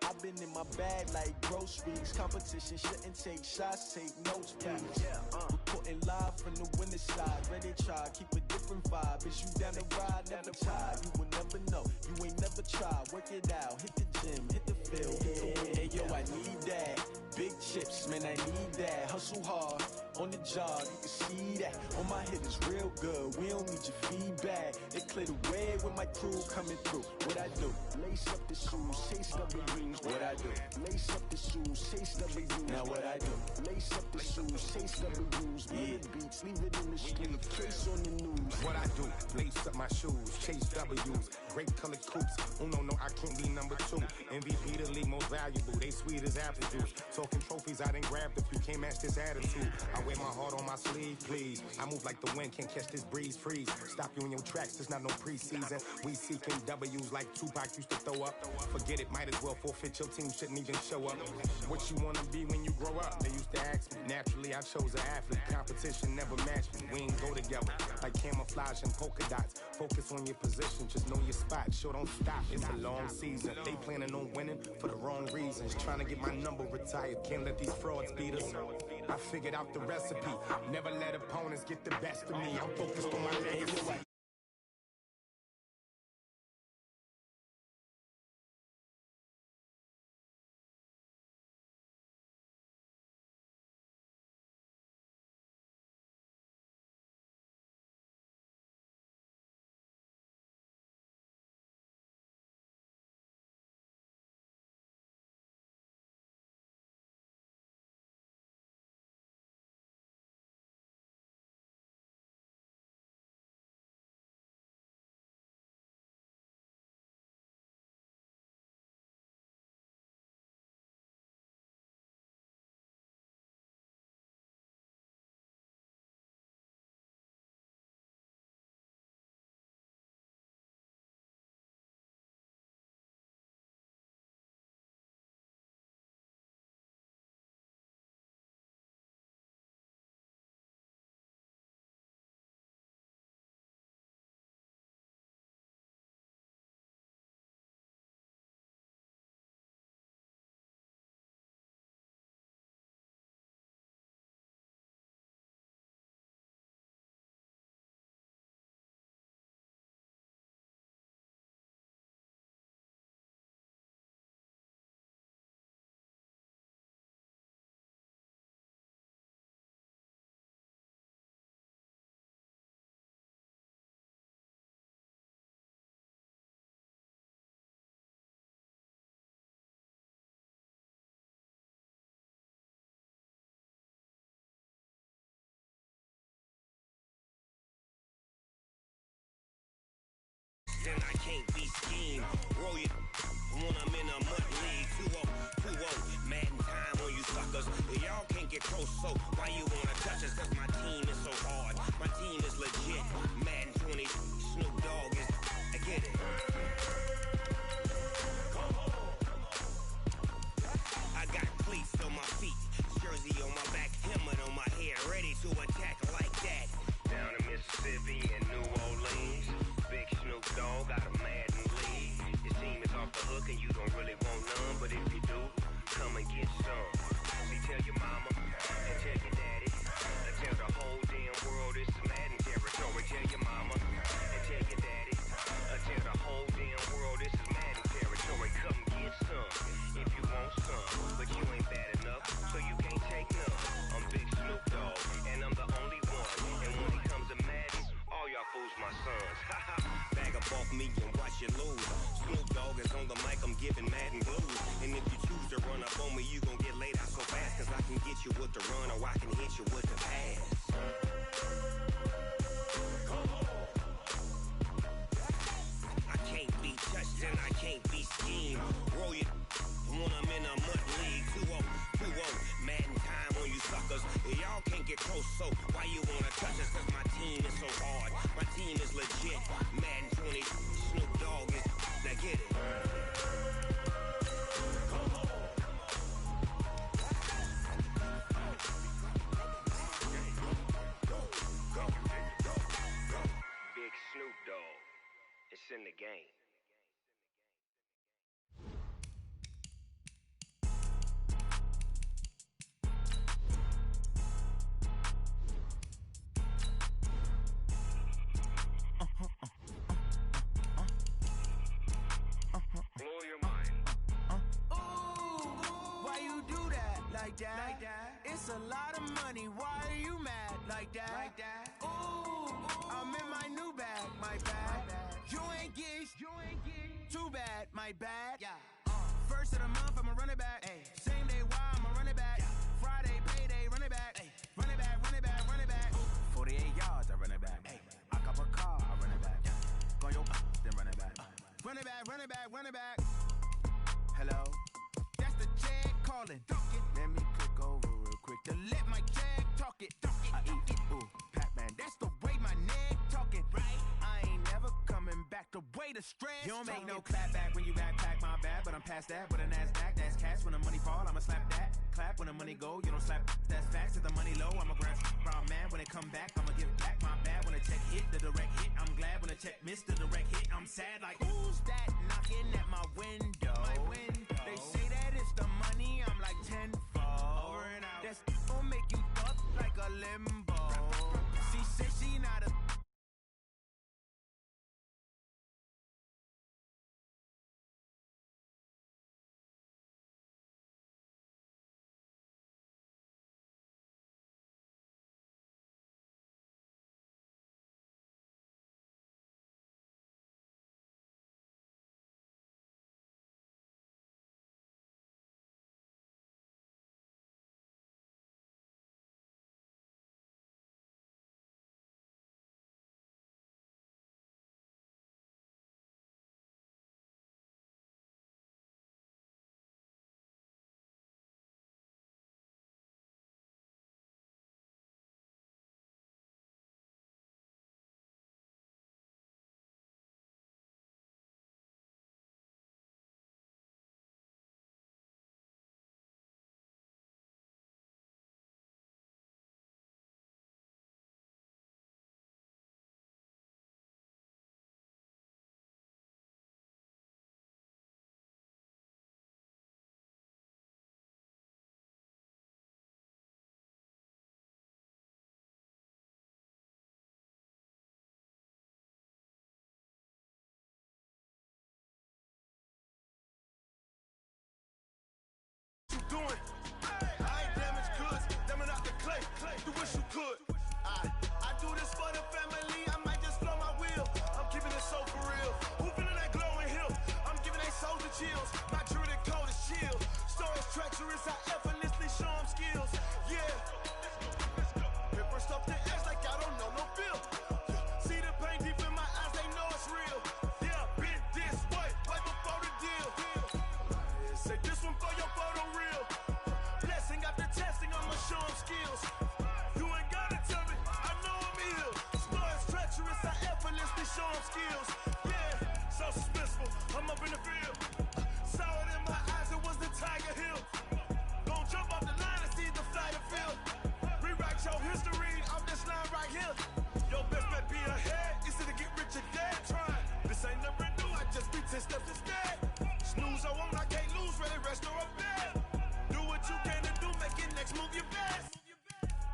I've been in my bag like groceries. Competition shouldn't take shots, take notes, please. Reporting live from the winning side. Ready to try, keep a different vibe. Is you down the ride, never tired. You will never know, you ain't never tried. Work it out, hit the gym, hit the field. Hey, yo, I need that. Big chips, man, I need that. Hustle hard, on the job, you can see that. On my head is real good, we don't need your feedback. They clear the way with my crew coming through. What I do? Lace up the shoes, chase W's. What I do? Lace up the shoes, chase W's. Now what I do? Lace up the shoes, chase W's. Bring the beats, leave it in the street, case on the news. What I do? Lace up my shoes, chase W's. Great colored coops. Uno, no, I can't be number 2. MVP the league most valuable. They sweet as apple juice. Talking trophies, I didn't grab the few. Can't match this attitude. I wear my heart on my sleeve, please. I move like the wind, can't catch this breeze, freeze. Stop you in your tracks, there's not no preseason. We seeking W's like Tupac used to throw up. Forget it, might as well forfeit. Your team shouldn't even show up. What you wanna be when you grow up? They used to ask me. Naturally, I chose an athlete. Competition never matched me. We ain't go together like camouflage and polka dots. Focus on your position, just know your spot. Sure, don't stop. It's a long season. They planning on winning for the wrong reasons. Trying to get my number retired. Can't let these frauds beat us. I figured out the recipe. Never let opponents get the best of me. I'm focused on my legacy. can't be schemed. Roll your when I'm in a mud league. 2-0, Madden time on you suckers. Y'all can't get close, so why you wanna touch us? Cause my team is so hard. My team is legit. Madden 20, Snoop Dogg is. I get it. I got cleats on my feet, jersey on my back, helmet on my head, ready to attack like that. Down in Mississippi and New Orleans, Big Snoop Dogg got a Madden league. Your team is off the hook and you don't really want none, but if you do, come and get some. See, tell your mama and tell your daddy, and tell the whole damn world it's Madden territory. Tell your mama and tell your daddy, and tell the whole damn world this is Madden territory. Come get some if you want some, but you ain't bad enough, so you can't take none. I'm Big Snoop Dogg, and I'm the only one. And when it comes to Madden, all y'all fools my sons. Bag up off me and watch you lose. Snoop Dogg is on the mic, I'm giving Madden blues. And if you choose to run up on me, you gon' get laid out so fast. Cause I can get you with the run or I can hit you with the pass. I can't be touched and I can't be schemed. Roll your when I'm in a mud league. 2-0, Madden time on you suckers. Y'all can't get close, so why you wanna touch us? Cause my team is so hard. My team is legit. Madden 20, Snoop Dogg is. Now get it. Big Snoop Dogg. It's in the game. Blow your mind. Why you do that like that? It's a lot of money. Why are you mad like that? Ooh, I'm in my new bag, my bad. You ain't get too bad, my bad. First of the month, I'ma run it back. Same day, why I'ma run it back. Friday, payday, run it back. Run it back, run it back, run it back. 48 yards, I run it back. I cop a car, I run it back. Go your then run it back. Run it back, run it back, run it back. Hello? That's the jag calling. Let me click over real quick to let my jag talk it. I eat it, ooh, Pac-Man. That's the way my neck talking. Right? I ain't never coming back. The way the stress. You don't make no clap back when you backpack my bad, but I'm past that. With a NASDAQ, that's cash. When the money fall, I'ma slap that. Clap when the money go, you don't slap. That's facts. If the money low, I'ma grab brown man. When it come back, I'ma give back my bad. When the check hit, the direct hit. I'm glad when the check missed the direct hit. I'm sad like who's that knocking at my window? They say that it's the money. I'm like tenfold. Over and out. That's gon' make you up like a limbo. She said she not a. Doing, I ain't damaged goods, damn out the clay. You wish you could. I do this for the family. I might just blow my wheel. I'm keeping it so for real. Who feeling that glowing hill? I'm giving they souls the chills. My jewelry cold as chill. Stories treacherous. I effortlessly show them skills. Yeah. Paper stuff the edge like I don't know no feel. See the pain deep in my eyes. They know it's real. Yeah, been I'm up in the field. Saw it in my eyes, it was the Tiger Hill. Don't jump off the line and see the flight of field. Rewrite your history off this line right here. Your best bet be ahead, easy to get rich or dead. Try. This ain't never new, I just be 10 steps instead. Snooze I won't, I can't lose, ready, rest or a bed. Do what you can to do, make it next move your best.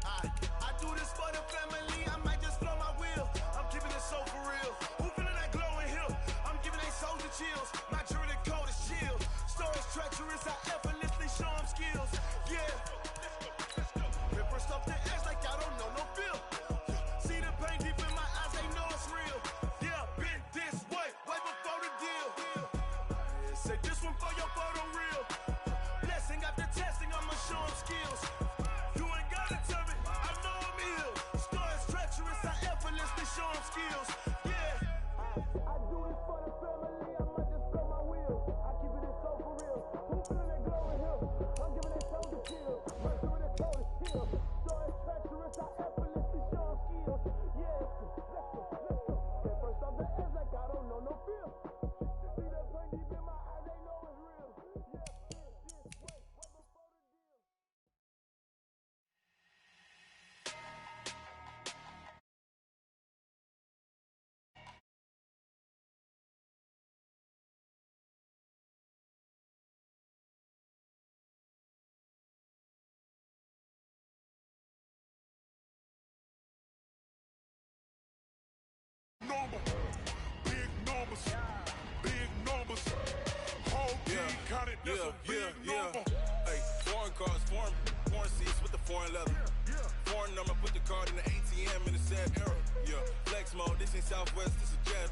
I do this for the family, I might just blow my wheel. I'm keeping it so for real. Who feeling that glowing hill? I'm giving they soldier chills. My jewelry coat is chill. Stories treacherous, I effortlessly show them skills. Yeah. Ripper stuff the edge like I don't know no feel. See the pain deep in my eyes, they know it's real. Yeah, been this way before the deal. Say this one for your photo reel. Blessing after testing, I'ma show them skills. You ain't gotta tell me, I know I'm ill. Stories treacherous, I effortlessly show them skills. Yeah. I do this for the family, I might just blow my wheel. I keep it so for real. Who feeling that glowing hill? I'm giving they soldier chills. Run through the code is chill. Stories treacherous, I effortlessly show them skills. Yeah. Let's go. At first off the edge like I don't know no feel. See that pain deep in my eyes, they know it's real. Yeah, this way before the deal. Number, big numbers, big numbers. Whole team counted, that's a big number. Hey, foreign cars, foreign seats with the foreign leather. Foreign number, put the card in the ATM in the sad era. Yeah, flex mode, this ain't Southwest, this a jet.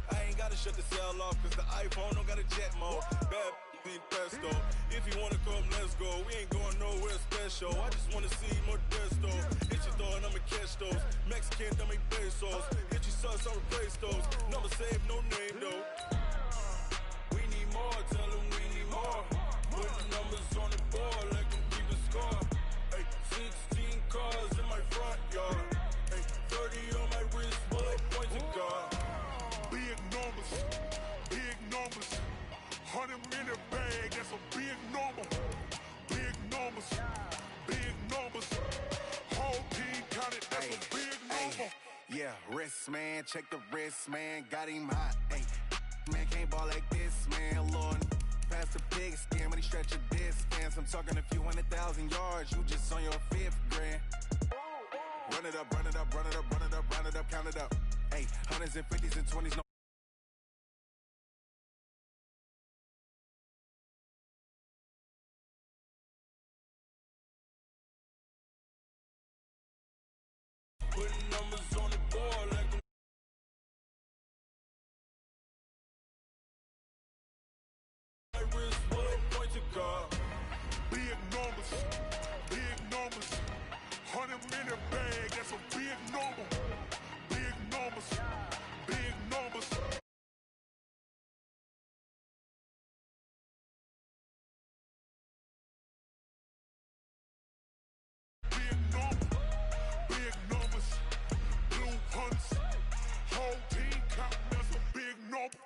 I ain't gotta shut the cell off, cause the iPhone don't got a jet mode. Bad ain't pesto. If you wanna come, let's go. We ain't going nowhere special. I just wanna see more desto. Hit your thought, I'ma catch those. Mexican, dummy pesos. Hit your sus, I'll replace those. Number saved, no name though. We need more, tell them we need more. Put the numbers on the board, like them keep a score. Hey, 16 cars in my front yard. Hey, 30 on my wrist, bullet points a car. Big numbers, big numbers. 100 in the bag, that's a big number. Big numbers, big numbers. Whole team counted, that's a big number. Yeah, wrist man, check the wrist man, got him hot. Ay, man can't ball like this, man. Lord, past the pig skin, but he stretch a distance. I'm talking a few 100,000 yards, you just on your 5th grand. Run it up, run it up, run it up, run it up, run it up, count it up. Ay, 100s and 50s and 20s, no. Putting numbers on the board like them. My wrist, bullet points a car. Big numbers, big numbers. 100 in the bag, that's a big number. Big numbers, big numbers. Big number, big numbers. Blue hunts, whole team count, that's a big number.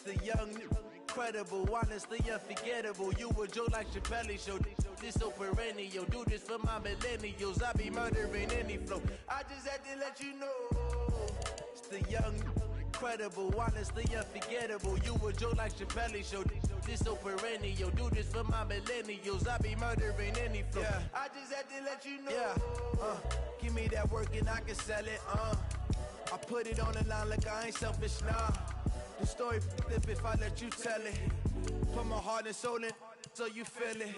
The young, incredible, honestly unforgettable. You a joke like Chappelle show. This so perennial. Do this for my millennials. I be murdering any flow. I just had to let you know. It's the young, incredible, honestly unforgettable. You a joke like Chappelle show. This so perennial. Do this for my millennials. I be murdering any flow. Yeah. I just had to let you know. Yeah. Give me that work and I can sell it. I put it on the line like I ain't selfish, nah. The story flip if I let you tell it. Put my heart and soul in so you feel it.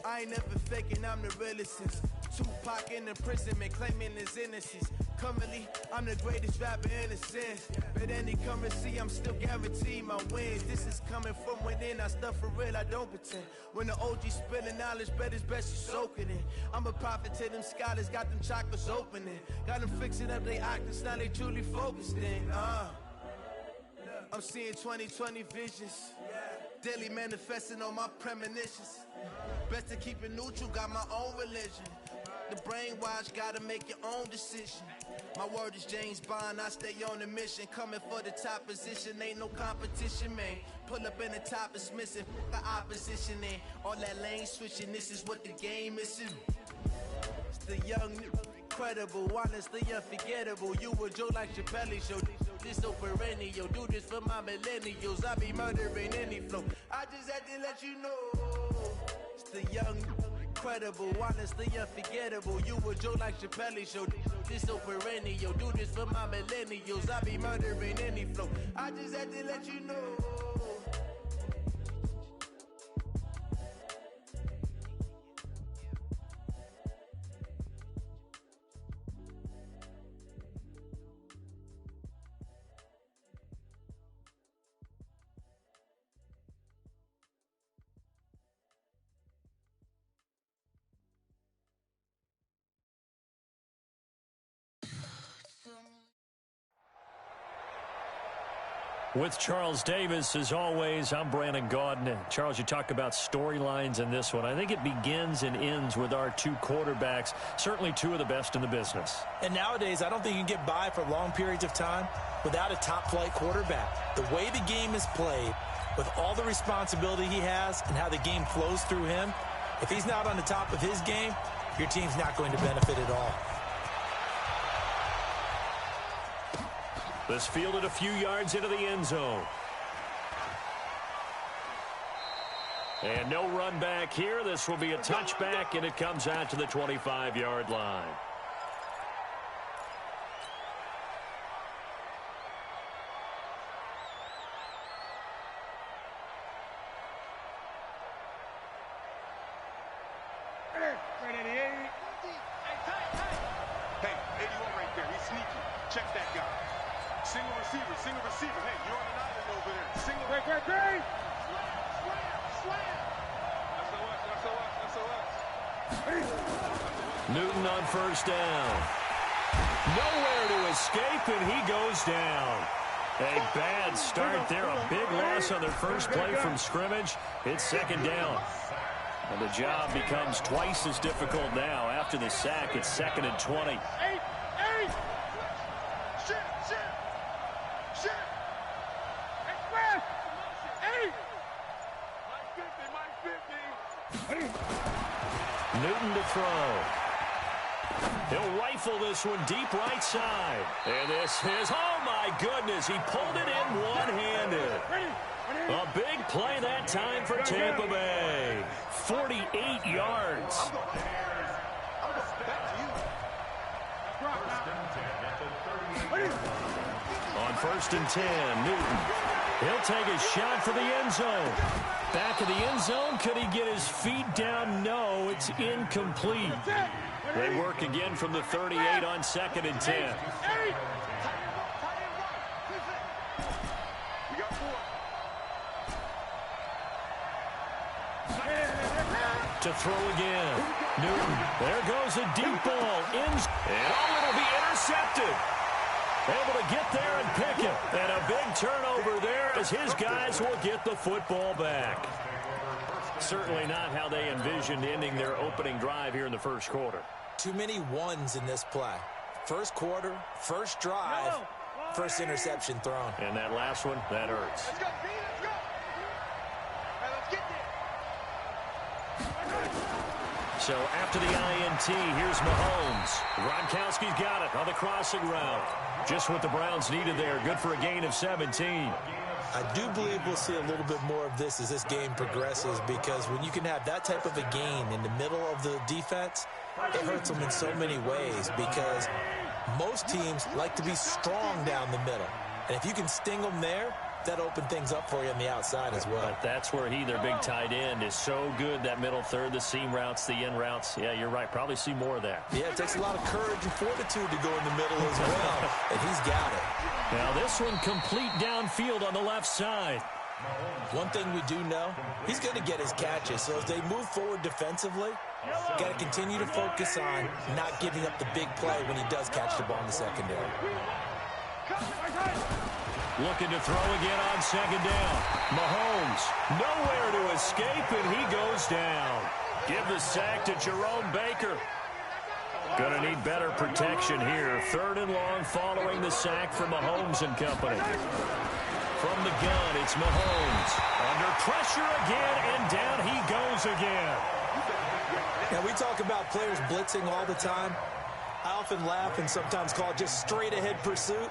I ain't never faking, I'm the realest since Tupac in imprisonment, claiming his innocence. Currently, I'm the greatest rapper in a sense. But any currency, I'm still guaranteed my wins. This is coming from within, I stuff for real, I don't pretend. When the OG spilling knowledge, bet it's best you soak it in. I'm a prophet to them scholars, got them chakras opening. Got them fixing up they octaves, now they truly focused in. I'm seeing 20/20 visions. Daily manifesting on my premonitions. Best to keep it neutral, got my own religion. The brainwash, gotta make your own decision. My word is James Bond, I stay on a mission. Coming for the top position, ain't no competition, man. Pull up in the top, it's missing, the opposition in. All that lane switching, this is what the game is in. It's the young, incredible, honestly unforgettable. You a Joe like Chappelle show. This so perennial, do this for my millennials. I be murdering any flow. I just had to let you know. It's the young, incredible, honestly unforgettable. You a Joe like Chappelle show. This so perennial, do this for my millennials. I be murdering any flow. I just had to let you know. With Charles Davis, as always, I'm Brandon Gaudin. Charles, you talk about storylines in this one. I think it begins and ends with our two quarterbacks, certainly two of the best in the business. And nowadays, I don't think you can get by for long periods of time without a top-flight quarterback. The way the game is played, with all the responsibility he has and how the game flows through him, if he's not on the top of his game, your team's not going to benefit at all. This fielded a few yards into the end zone. And no run back here. This will be a touchback, and it comes out to the 25-yard line. Hey, 81 right there. He's sneaky. Check that guy. Single receiver, single receiver. Hey, you're on an island over there. Single. Great. Slam. SOS. Newton on first down. Nowhere to escape, and he goes down. A bad start there. A big loss on their first play from scrimmage. It's second down. And the job becomes twice as difficult now. After the sack, it's 2nd and 20. Newton to throw. He'll rifle this one deep right side. And this is, oh my goodness, he pulled it in one-handed. A big play that time for Tampa Bay. 48 yards. On 1st and 10, Newton. He'll take a shot for the end zone. Back of the end zone. Could he get his feet down? No, it's incomplete. They work again from the 38 on 2nd and 10. To throw again. Newton. There goes a deep ball. And it'll be intercepted. Able to get there and pick it. And a big turnover there as his guys will get the football back. Certainly not how they envisioned ending their opening drive here in the first quarter. Too many ones in this play. First quarter, first drive, first interception thrown. And that last one, that hurts. Let's go, B, let's go. All right, let's get there. So after the INT, here's Mahomes. Gronkowski's got it on the crossing route. Just what the Browns needed there. Good for a gain of 17. I do believe we'll see a little bit more of this as this game progresses, because when you can have that type of a gain in the middle of the defense, it hurts them in so many ways, because most teams like to be strong down the middle. And if you can sting them there, that open things up for you on the outside as well. But that's where their big tight end, is so good. That middle third, the seam routes, the in routes. Yeah, you're right. Probably see more of that. Yeah, it takes a lot of courage and fortitude to go in the middle as well. And he's got it. Now this one complete downfield on the left side. One thing we do know, he's going to get his catches. So as they move forward defensively, got to continue to focus on not giving up the big play when he does catch the ball in the secondary. Looking to throw again on second down. Mahomes, nowhere to escape, and he goes down. Give the sack to Jerome Baker. Gonna need better protection here. 3rd and long following the sack from Mahomes and company. From the gun, it's Mahomes. Under pressure again, and down he goes again. Now, we talk about players blitzing all the time. I often laugh and sometimes call it just straight-ahead pursuit.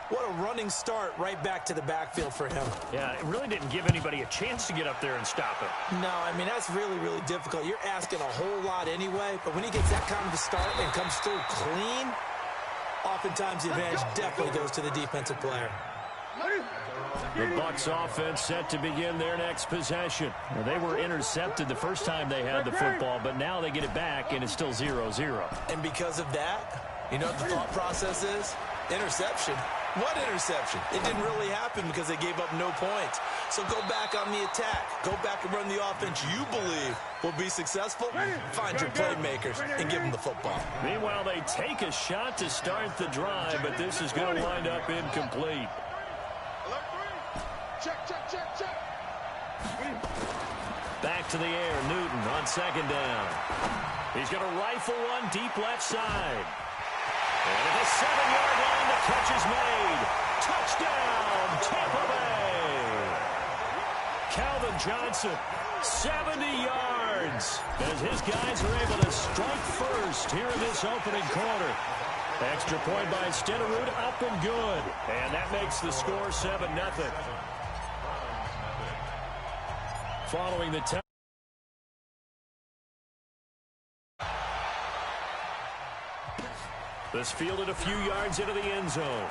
What a running start right back to the backfield for him. Yeah, it really didn't give anybody a chance to get up there and stop it. No, I mean, that's really, really difficult. You're asking a whole lot anyway, but when he gets that kind of a start and comes through clean, oftentimes the advantage definitely goes to the defensive player. The Bucs offense set to begin their next possession. Well, they were intercepted the first time they had the football, but now they get it back, and it's still 0-0. And because of that, you know what the thought process is? Interception. What interception? It didn't really happen because they gave up no points. So go back on the attack. Go back and run the offense you believe will be successful. Find your playmakers and give them the football. Meanwhile, they take a shot to start the drive, but this is going to wind up incomplete. Back to the air, Newton on second down. He's going to rifle one deep left side. And at the 7-yard line, the catch is made. Touchdown, Tampa Bay. Calvin Johnson, 70 yards, as his guys are able to strike first here in this opening quarter. Extra point by Stenerud, up and good. And that makes the score 7-0. Following the touchdown. This fielded a few yards into the end zone.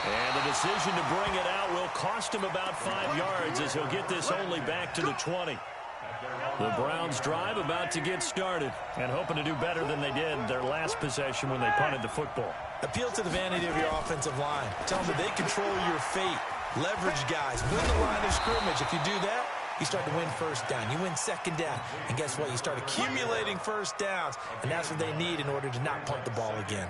And the decision to bring it out will cost him about 5 yards as he'll get this only back to the 20. The Browns drive about to get started and hoping to do better than they did their last possession when they punted the football. Appeal to the vanity of your offensive line. Tell them that they control your fate. Leverage guys. Win the line of scrimmage. If you do that, you start to win first down. You win second down. And guess what? You start accumulating first downs. And that's what they need in order to not punt the ball again.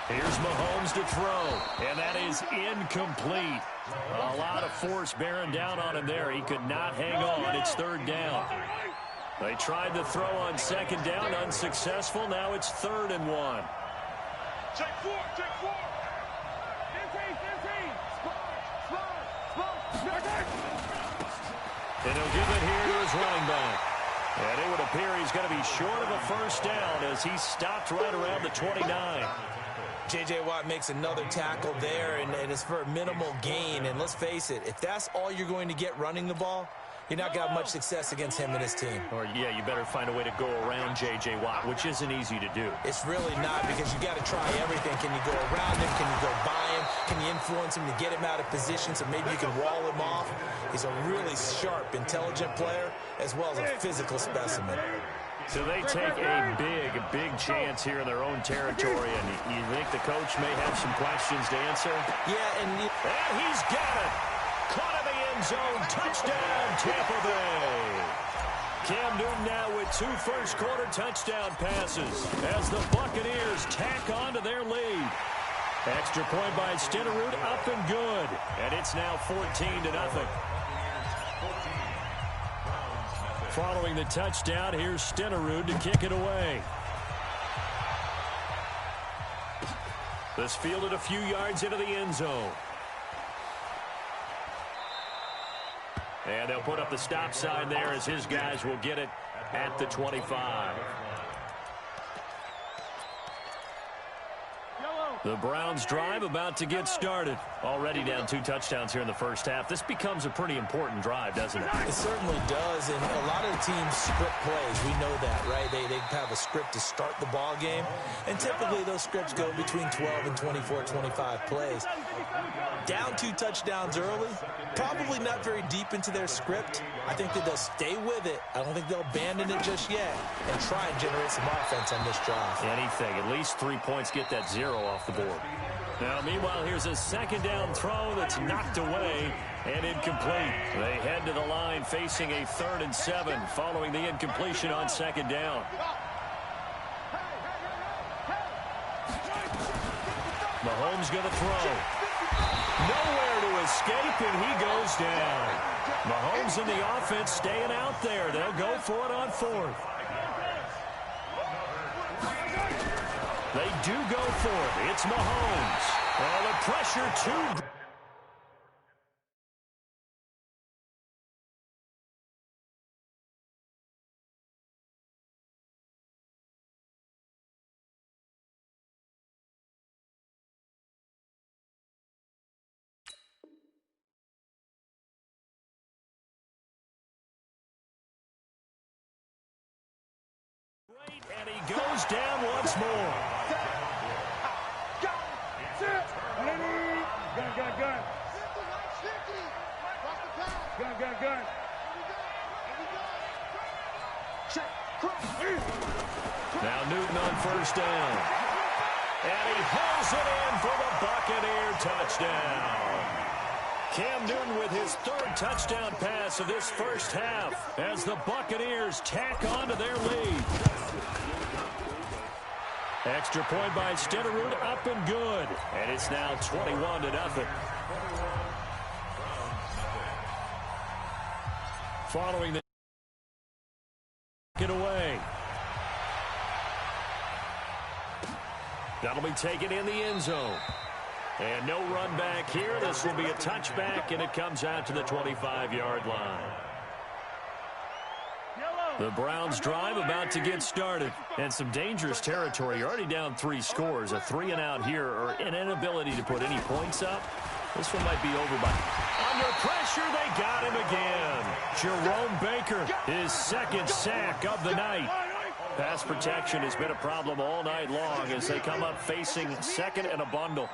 Here's Mahomes to throw, and that is incomplete. A lot of force bearing down on him there. He could not hang on. It's 3rd down. They tried the throw on second down, unsuccessful. Now it's 3rd and 1. Check 4, check 4. And he'll give it here to his running back. And it would appear he's going to be short of a first down as he stopped right around the 29. J.J. Watt makes another tackle there, and it's for a minimal gain. And let's face it, if that's all you're going to get running the ball, you're not going to have much success against him and his team. Or, yeah, you better find a way to go around J.J. Watt, which isn't easy to do. It's really not, because you got to try everything. Can you go around him? Can you go by him? Can you influence him to get him out of position so maybe you can wall him off? He's a really sharp, intelligent player, as well as a physical specimen. So they take a big chance here in their own territory, and you think the coach may have some questions to answer? Yeah, and he's got it. Caught in the end zone. Touchdown, Tampa Bay. Cam Newton now with 2 first-quarter touchdown passes as the Buccaneers tack on to their lead. Extra point by Stenerud, up and good. And it's now 14-0. Following the touchdown, here's Stenerud to kick it away. This fielded a few yards into the end zone. And they'll put up the stop sign there as his guys will get it at the 25. Yellow. The Browns drive about to get started. Already down 2 touchdowns here in the first half. This becomes a pretty important drive, doesn't it? It certainly does, and a lot of the teams script plays. We know that, right? They have a script to start the ball game, and typically those scripts go between 12 and 24, 25 plays. Down 2 touchdowns early, probably not very deep into their script. I think that they'll stay with it. I don't think they'll abandon it just yet and try and generate some offense on this drive. Anything. At least 3 points, get that 0 off the board. Now, meanwhile, here's a second down throw that's knocked away and incomplete. They head to the line facing a 3rd and 7 following the incompletion on second down. Mahomes going to throw. Nowhere to escape, and he goes down. Mahomes and the offense staying out there. They'll go for it on 4th. They do go for it. It's Mahomes. Oh, the pressure too. And he goes down once more. Gun. Now Newton on first down. And he hauls it in for the Buccaneer touchdown. Cam Newton with his 3rd touchdown pass of this first half as the Buccaneers tack on to their lead. Extra point by Stenerud, up and good. And it's now 21-0. Following the get away. That'll be taken in the end zone. And no run back here. This will be a touchback, and it comes out to the 25-yard line. The Browns drive about to get started. And some dangerous territory. You're already down 3 scores. A 3-and-out here, or an inability to put any points up. This one might be over by. Under pressure, they got him again. Jerome Baker, his 2nd sack of the night. Pass protection has been a problem all night long as they come up facing 2nd and a bundle.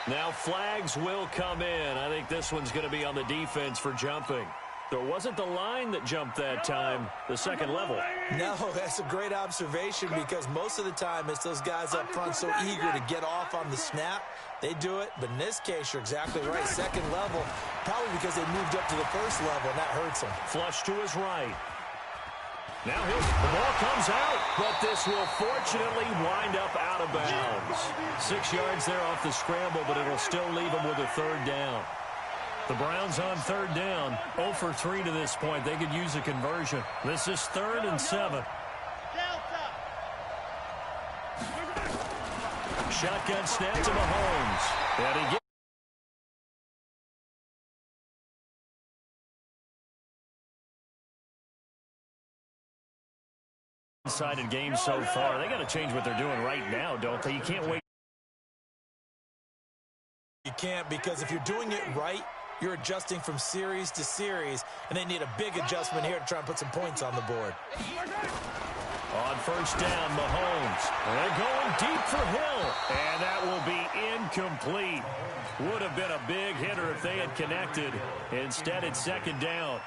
Now flags will come in. I think this one's going to be on the defense for jumping. So it wasn't the line that jumped that time, the second level. No, that's a great observation because most of the time it's those guys up front so eager to get off on the snap. They do it, but in this case, you're exactly right. Second level, probably because they moved up to the first level, and that hurts them. Flush to his right. Now the ball comes out, but this will fortunately wind up out of bounds. 6 yards there off the scramble, but it'll still leave them with a 3rd down. The Browns on 3rd down, 0 for 3 to this point. They could use a conversion. This is 3rd and 7. Shotgun snap to Mahomes. And he gets one-sided game so far. They got to change what they're doing right now, don't they? You can't wait. You can't, because if you're doing it right, you're adjusting from series to series, and they need a big adjustment here to try and put some points on the board. On first down, Mahomes. They're going deep for Hill, and that will be incomplete. Would have been a big hitter if they had connected. Instead, it's 2nd down.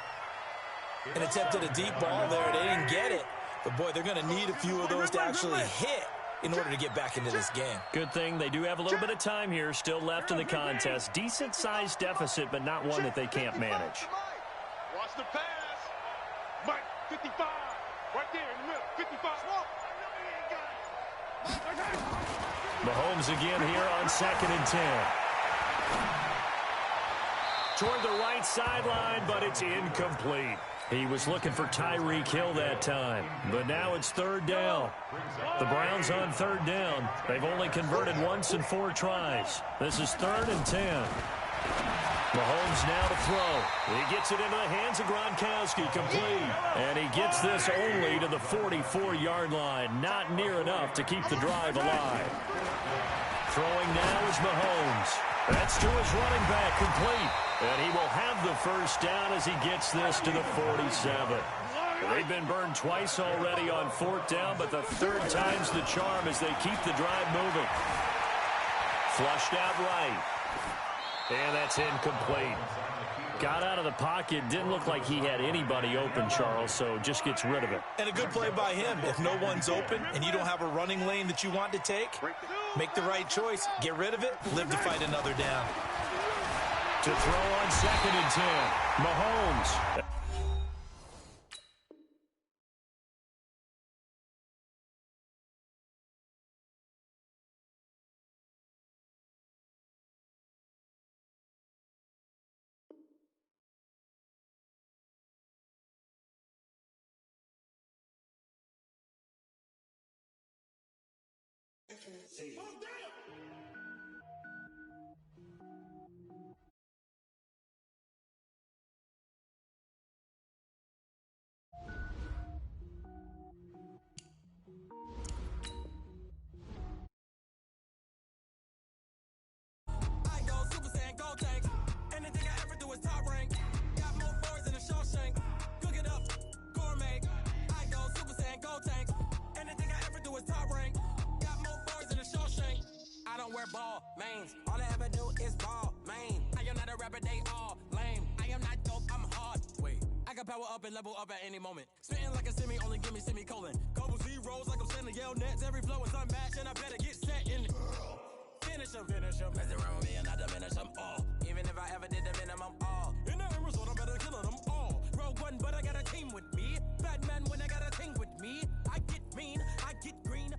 And attempted a deep ball there. They didn't get it. But, boy, they're going to need a few of those to actually hit in order to get back into this game. Good thing they do have a little bit of time here still left in the contest. Decent-sized deficit, but not one that they can't manage. Watch the pass. Mike, 55. Right there in the middle. 55. Mahomes again here on 2nd and 10. Toward the right sideline, but it's incomplete. He was looking for Tyreek Hill that time, but now it's 3rd down. The Browns on 3rd down. They've only converted once in 4 tries. This is 3rd and 10. Mahomes now to throw. He gets it into the hands of Gronkowski, complete. And he gets this only to the 44-yard line. Not near enough to keep the drive alive. Throwing now is Mahomes. That's to his running back, complete. And he will have the first down as he gets this to the 47. They've been burned twice already on fourth down, but the third time's the charm as they keep the drive moving. Flushed out right. And that's incomplete. Got out of the pocket. Didn't look like he had anybody open, Charles, so just gets rid of it. And a good play by him. If no one's open and you don't have a running lane that you want to take, make the right choice. Get rid of it. Live to fight another down. To throw on 2nd and 10. Mahomes. Ball, mains. All I ever do is ball, main. I am not a rapper, they all lame. I am not dope, I'm hard. Wait, I can power up and level up at any moment. Spitting like a semi, only give me semicolon. Couple zeros like I'm sending yell nets. Every flow is unmatched and I better get set in. Finish them. Mess around with me and I diminish them all. Even if I ever did the minimum all. In the end result, I'm better killing them all. Rogue one, but I got a team with me. Batman when I got a team with me. I get mean, I get green.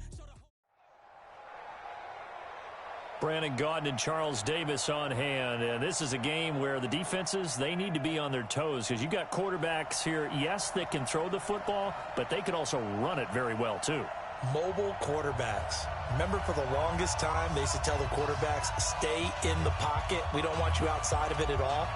Brandon Gaudin and Charles Davis on hand. And this is a game where the defenses, they need to be on their toes because you've got quarterbacks here, yes, that can throw the football, but they can also run it very well, too. Mobile quarterbacks. Remember, for the longest time, they used to tell the quarterbacks, stay in the pocket. We don't want you outside of it at all.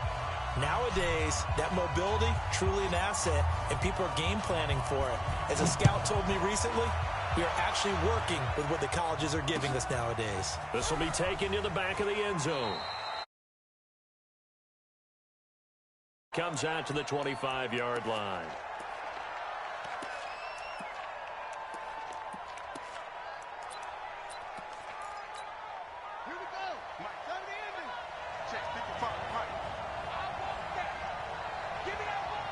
Nowadays, that mobility, truly an asset, and people are game planning for it. As a scout told me recently, we are actually working with what the colleges are giving us nowadays. This will be taken to the back of the end zone. Comes out to the 25-yard line. Here we go. Mike, turn the engine. Check 55, Mike. I want that. Give me that ball,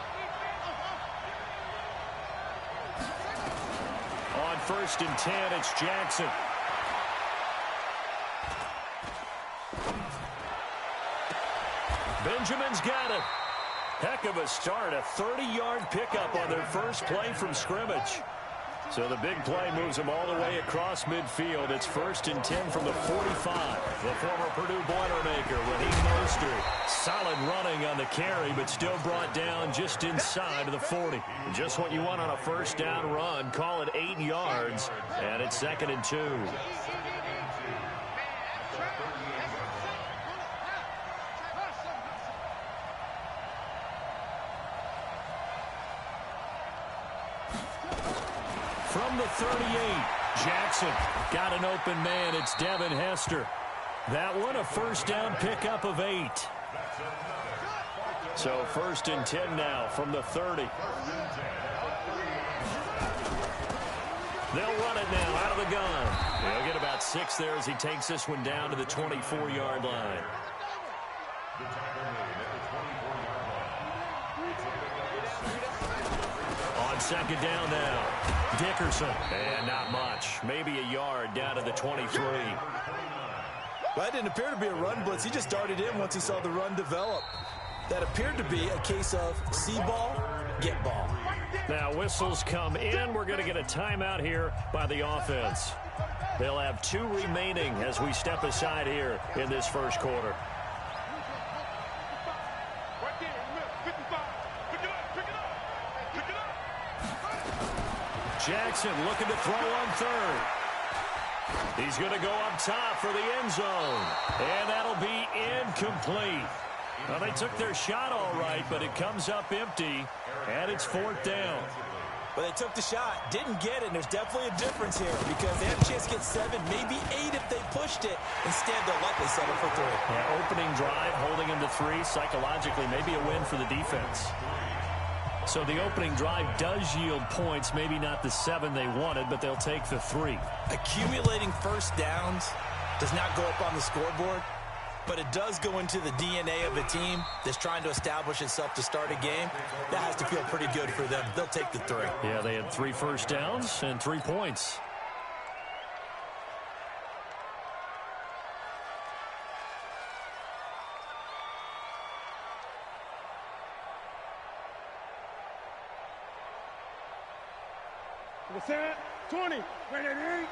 On 1st and 10, it's Jackson. Benjamin's got it. Heck of a start. A 30-yard pickup on their first play from scrimmage. So the big play moves them all the way across midfield. It's 1st and 10 from the 45. The former Purdue Boilermaker, Raheem Mostert. Solid running on the carry, but still brought down just inside of the 40. Just what you want on a first down run. Call it 8 yards, and it's 2nd and 2. From the 38, Jackson got an open man. It's Devin Hester. That one a first down pickup of 8. So 1st and 10 now from the 30. They'll run it now out of the gun. They'll get about 6 there as he takes this one down to the 24-yard line. On 2nd down now. Dickerson, and not much. Maybe a yard down to the 23. Well, that didn't appear to be a run blitz. He just darted in once he saw the run develop. That appeared to be a case of see ball, get ball. Now whistles come in. We're going to get a timeout here by the offense. They'll have 2 remaining as we step aside here in this first quarter. Jackson looking to throw on 3rd. He's going to go up top for the end zone. And that'll be incomplete. Well, they took their shot all right, but it comes up empty, and it's 4th down. Well, they took the shot, didn't get it, and there's definitely a difference here because they had a chance to get 7, maybe 8 if they pushed it. Instead, they'll likely settle for 3. Yeah, opening drive, holding him to 3, psychologically, maybe a win for the defense. So the opening drive does yield points, maybe not the 7 they wanted, but they'll take the 3. Accumulating first downs does not go up on the scoreboard, but it does go into the DNA of a team that's trying to establish itself to start a game. That has to feel pretty good for them. They'll take the 3. Yeah, they had 3 first downs and 3 points. The set, 20, ready to eat.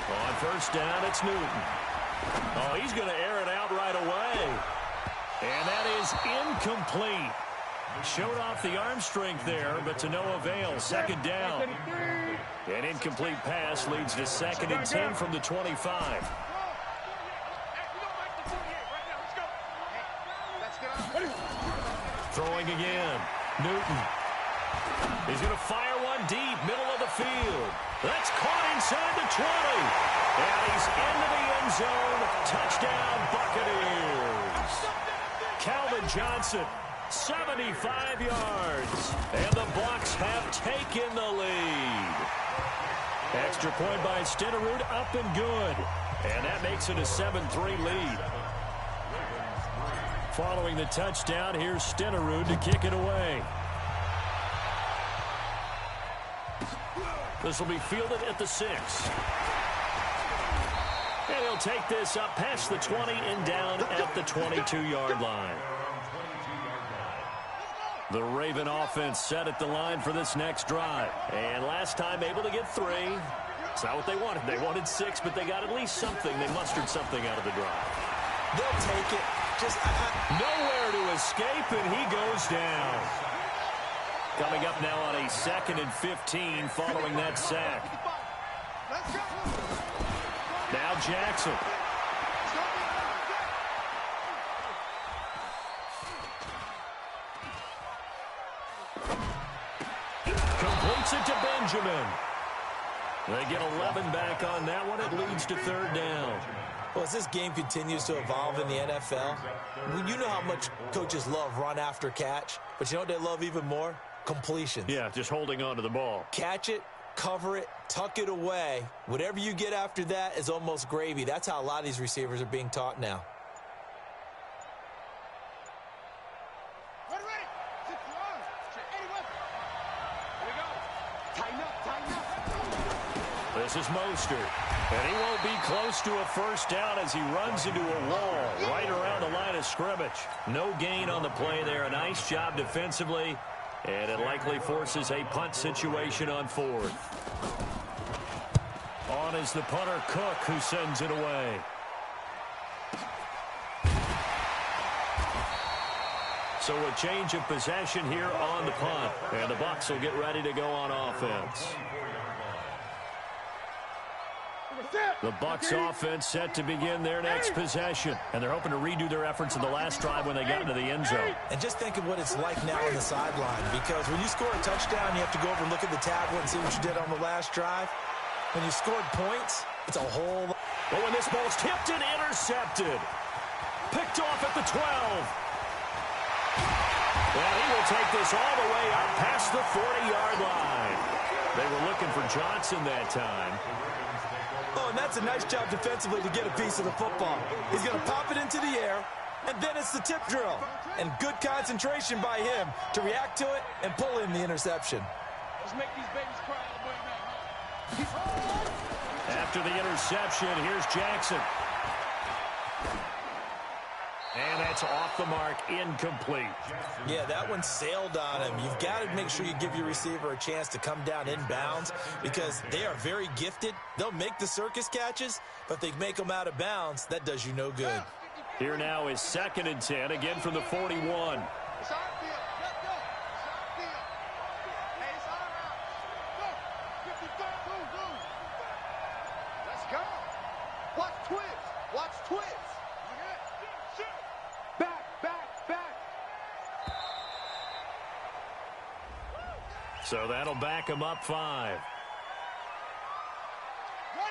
On first down, it's Newton. Oh, he's going to air it out right away. And that is incomplete. Showed off the arm strength there, but to no avail. Second down. An incomplete pass leads to 2nd and 10 from the 25. Throwing again. Newton. He's going to fire one deep, middle of the field. That's caught inside the 20. And he's into the end zone. Touchdown, Buccaneers. Calvin Johnson, 75 yards. And the Bucs have taken the lead. Extra point by Stenerud, up and good. And that makes it a 7-3 lead. Following the touchdown, here's Stenerud to kick it away. This will be fielded at the 6. And he'll take this up past the 20 and down at the 22-yard line. The Raven offense set at the line for this next drive. And last time able to get 3. It's not what they wanted. They wanted 6, but they got at least something. They mustered something out of the drive. They'll take it. Just nowhere to escape, and he goes down. Coming up now on a 2nd and 15 following that sack. Now Jackson. Completes it to Benjamin. They get 11 back on that one. It leads to 3rd down. Well, as this game continues to evolve in the NFL, you know how much coaches love run after catch, but you know what they love even more? Completions. Yeah, just holding on to the ball. Catch it, cover it, tuck it away. Whatever you get after that is almost gravy. That's how a lot of these receivers are being taught now. This is Mostert, and he won't be close to a first down as he runs into a wall right around the line of scrimmage. No gain on the play there. A nice job defensively, and it likely forces a punt situation on 4th. On is the punter, Cook, who sends it away. So a change of possession here on the punt, and the Bucs will get ready to go on offense. The Bucs offense set to begin their next possession, and they're hoping to redo their efforts in the last drive when they got into the end zone. And just think of what it's like now on the sideline, because when you score a touchdown, you have to go over and look at the tablet and see what you did on the last drive. When you scored points, it's a whole... But when this ball's tipped and intercepted, picked off at the 12. Well, he will take this all the way up past the 40-yard line. They were looking for Johnson that time. Oh, and that's a nice job defensively to get a piece of the football. He's going to pop it into the air, and then it's the tip drill. And good concentration by him to react to it and pull in the interception. Let's make these babies cry all the way back. After the interception, here's Jackson. And that's off the mark, incomplete. Yeah, that one sailed on him. You've got to make sure you give your receiver a chance to come down inbounds because they are very gifted. They'll make the circus catches, but they make them out of bounds. That does you no good. Here now is 2nd and 10, again from the 41. Let's go. Watch twist. Watch twist. So that'll back him up 5.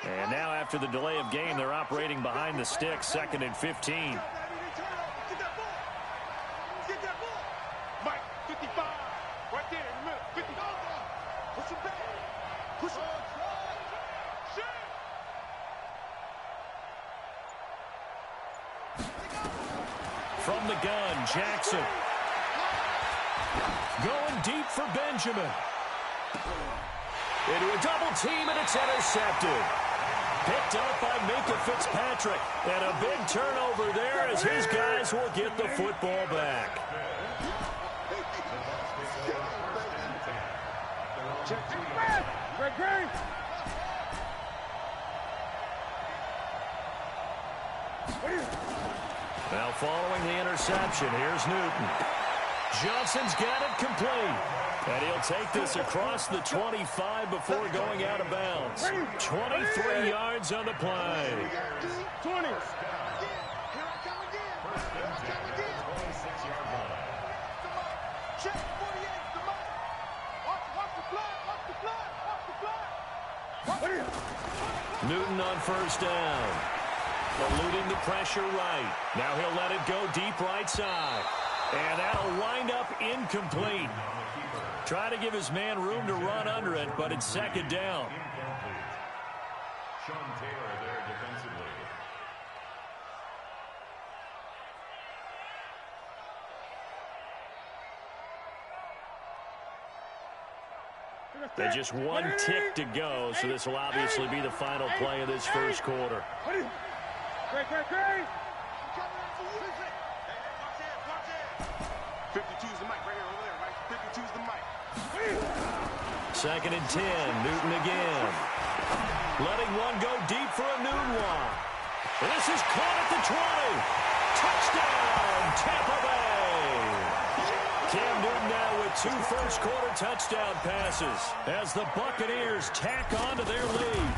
And now after the delay of game, they're operating behind the sticks, 2nd and 15. Mike, 55. Right there in the middle. 55. Push him back. Push him. From the gun, Jackson. Going deep for Benjamin. Into a double team, and it's intercepted. Picked up by Minka Fitzpatrick. And a big turnover there as his guys will get the football back. Now following the interception, here's Newton. Johnson's got it complete. And he'll take this across the 25 before going out of bounds. 23 yards on the play. 20. Newton on first down. Eluding the pressure right. Now he'll let it go deep right side. And that'll wind up incomplete. Try to give his man room to run under it, but it's 2nd down. Sean Taylor there defensively. There's just one tick to go, so this will obviously be the final play of this first quarter. Great. 52's the mic right here over there, right? 52's the mic. 2nd and 10, Newton again. Letting one go deep for a Nunwa. This is caught at the 20. Touchdown, Tampa Bay. Cam Newton now with 2 first-quarter touchdown passes as the Buccaneers tack on to their lead.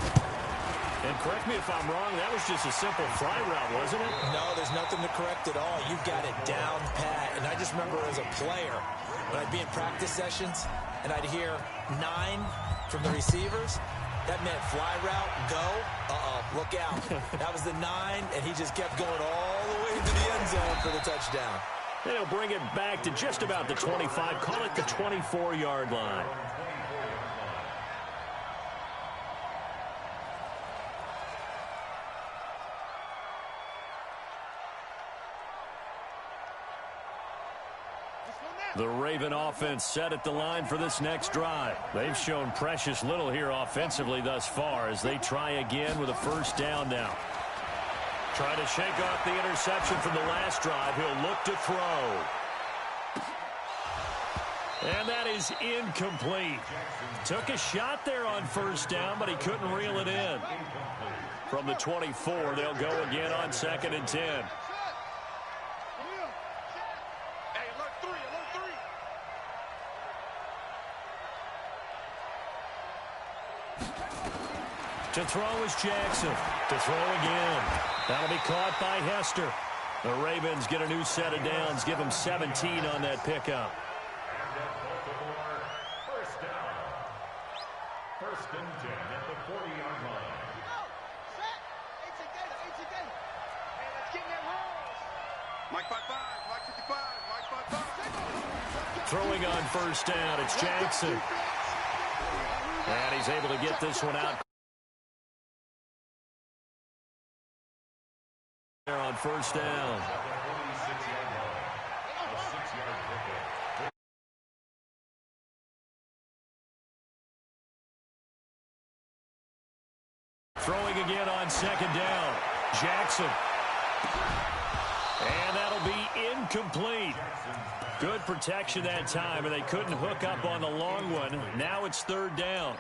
And correct me if I'm wrong, that was just a simple fly route, wasn't it? No, there's nothing to correct at all. You've got it down pat. And I just remember as a player, when I'd be in practice sessions, and I'd hear 9 from the receivers, that meant fly route, go, look out. That was the 9, and he just kept going all the way to the end zone for the touchdown. And he'll bring it back to just about the 25, call it the 24-yard line. The Raven offense set at the line for this next drive. They've shown precious little here offensively thus far as they try again with a first down now. Try to shake off the interception from the last drive. He'll look to throw. And that is incomplete. Took a shot there on first down, but he couldn't reel it in. From the 24, they'll go again on 2nd and 10. To throw is Jackson. To throw again. That'll be caught by Hester. The Ravens get a new set of downs. Give them 17 on that pickup. First down. 1st and 10 at the 40-yard line. Mike 55, Mike 55, Mike 55. Throwing on first down, it's Jackson. And he's able to get this one out. On first down. Throwing again on 2nd down. Jackson. And that'll be incomplete. Good protection that time, and they couldn't hook up on the long one. Now it's 3rd down.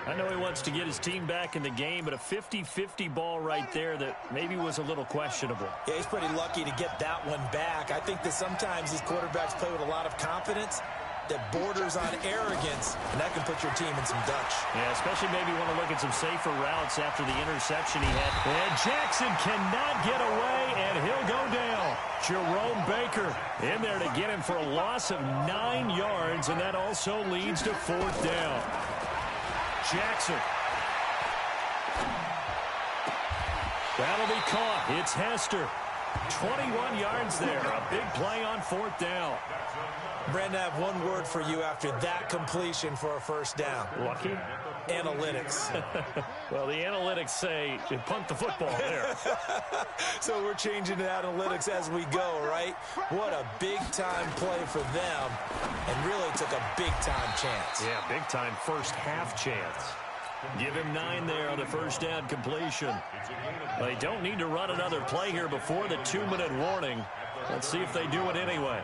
I know he wants to get his team back in the game, but a 50-50 ball right there that maybe was a little questionable. Yeah, he's pretty lucky to get that one back. I think that sometimes these quarterbacks play with a lot of confidence that borders on arrogance, and that can put your team in some Dutch. Yeah, especially maybe want to look at some safer routes after the interception he had. And Jackson cannot get away, and he'll go down. ball. Jerome Baker in there to get him for a loss of 9 yards, and that also leads to 4th down. Jackson. That'll be caught. It's Hester. 21 yards there. A big play on 4th down. Brandon, I have one word for you after that completion for a first down. Lucky? Analytics. Well, the analytics say you punt the football there. So we're changing to analytics as we go, right? What a big-time play for them, and really took a big-time chance. Yeah, big-time first-half chance. Give him 9 there on the first down completion. They don't need to run another play here before the 2-minute warning. Let's see if they do it anyway.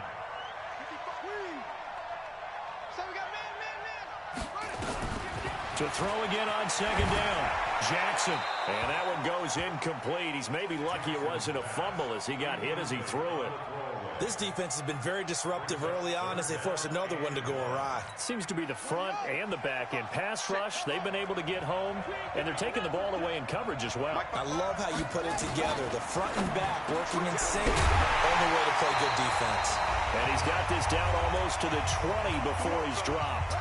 To throw again on 2nd down. Jackson. And that one goes incomplete. He's maybe lucky it wasn't a fumble as he got hit as he threw it. This defense has been very disruptive early on as they force another one to go awry. Seems to be the front and the back end. Pass rush, they've been able to get home, and they're taking the ball away in coverage as well. I love how you put it together. The front and back working in sync. Only way to play good defense. And he's got this down almost to the 20 before he's dropped.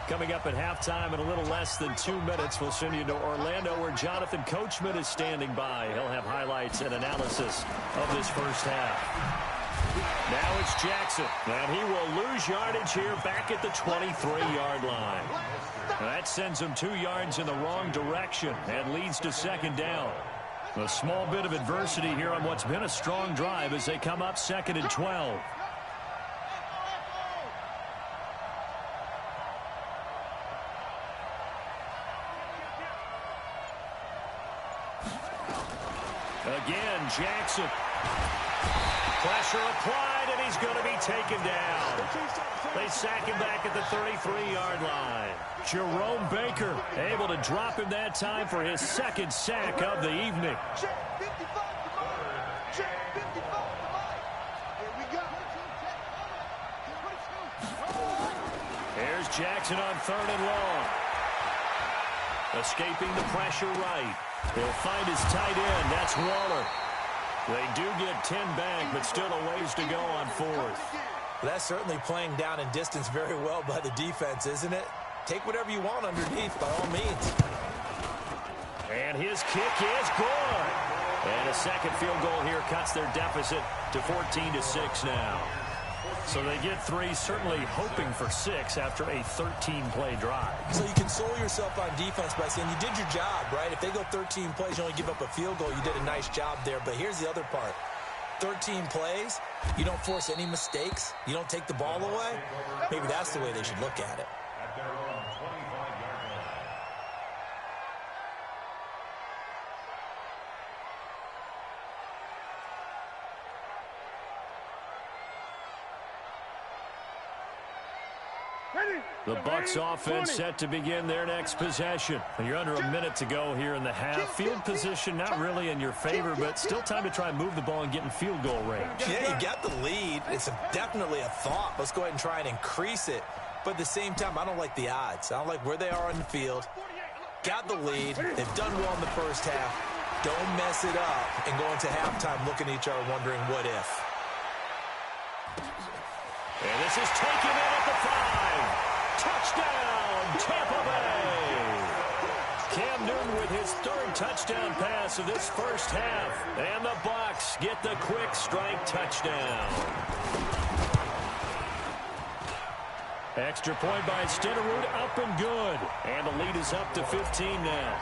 Coming up at halftime in a little less than 2 minutes, we'll send you to Orlando where Jonathan Coachman is standing by. He'll have highlights and analysis of this first half. Now it's Jackson, and he will lose yardage here back at the 23-yard line. That sends him 2 yards in the wrong direction and leads to 2nd down. A small bit of adversity here on what's been a strong drive as they come up 2nd and 12. Again, Jackson. Pressure applied, and he's going to be taken down. They sack him back at the 33-yard line. Jerome Baker able to drop him that time for his 2nd sack of the evening. Here's Jackson on 3rd and long. Escaping the pressure right. He'll find his tight end. That's Waller. They do get 10 back, but still a ways to go on 4th. That's certainly playing down in distance very well by the defense, isn't it? Take whatever you want underneath, by all means. And his kick is good. And a 2nd field goal here cuts their deficit to 14-6 now. So they get 3, certainly hoping for 6 after a 13-play drive. So you console yourself on defense by saying you did your job, right? If they go 13 plays, you only give up a field goal, you did a nice job there. But here's the other part. 13 plays, you don't force any mistakes, you don't take the ball away. Maybe that's the way they should look at it. The Bucs offense set to begin their next possession. You're under a minute to go here in the half. Field position not really in your favor, but still time to try and move the ball and get in field goal range. Yeah, you got the lead. It's definitely a thought. Let's go ahead and try and increase it. But at the same time, I don't like the odds. I don't like where they are on the field. Got the lead. They've done well in the first half. Don't mess it up and go into halftime looking at each other wondering what if. And this is taken in at the 5. Touchdown, Tampa Bay. Cam Newton with his 3rd touchdown pass of this first half. And the Bucs get the quick strike touchdown. Extra point by Stenerud, up and good. And the lead is up to 15 now.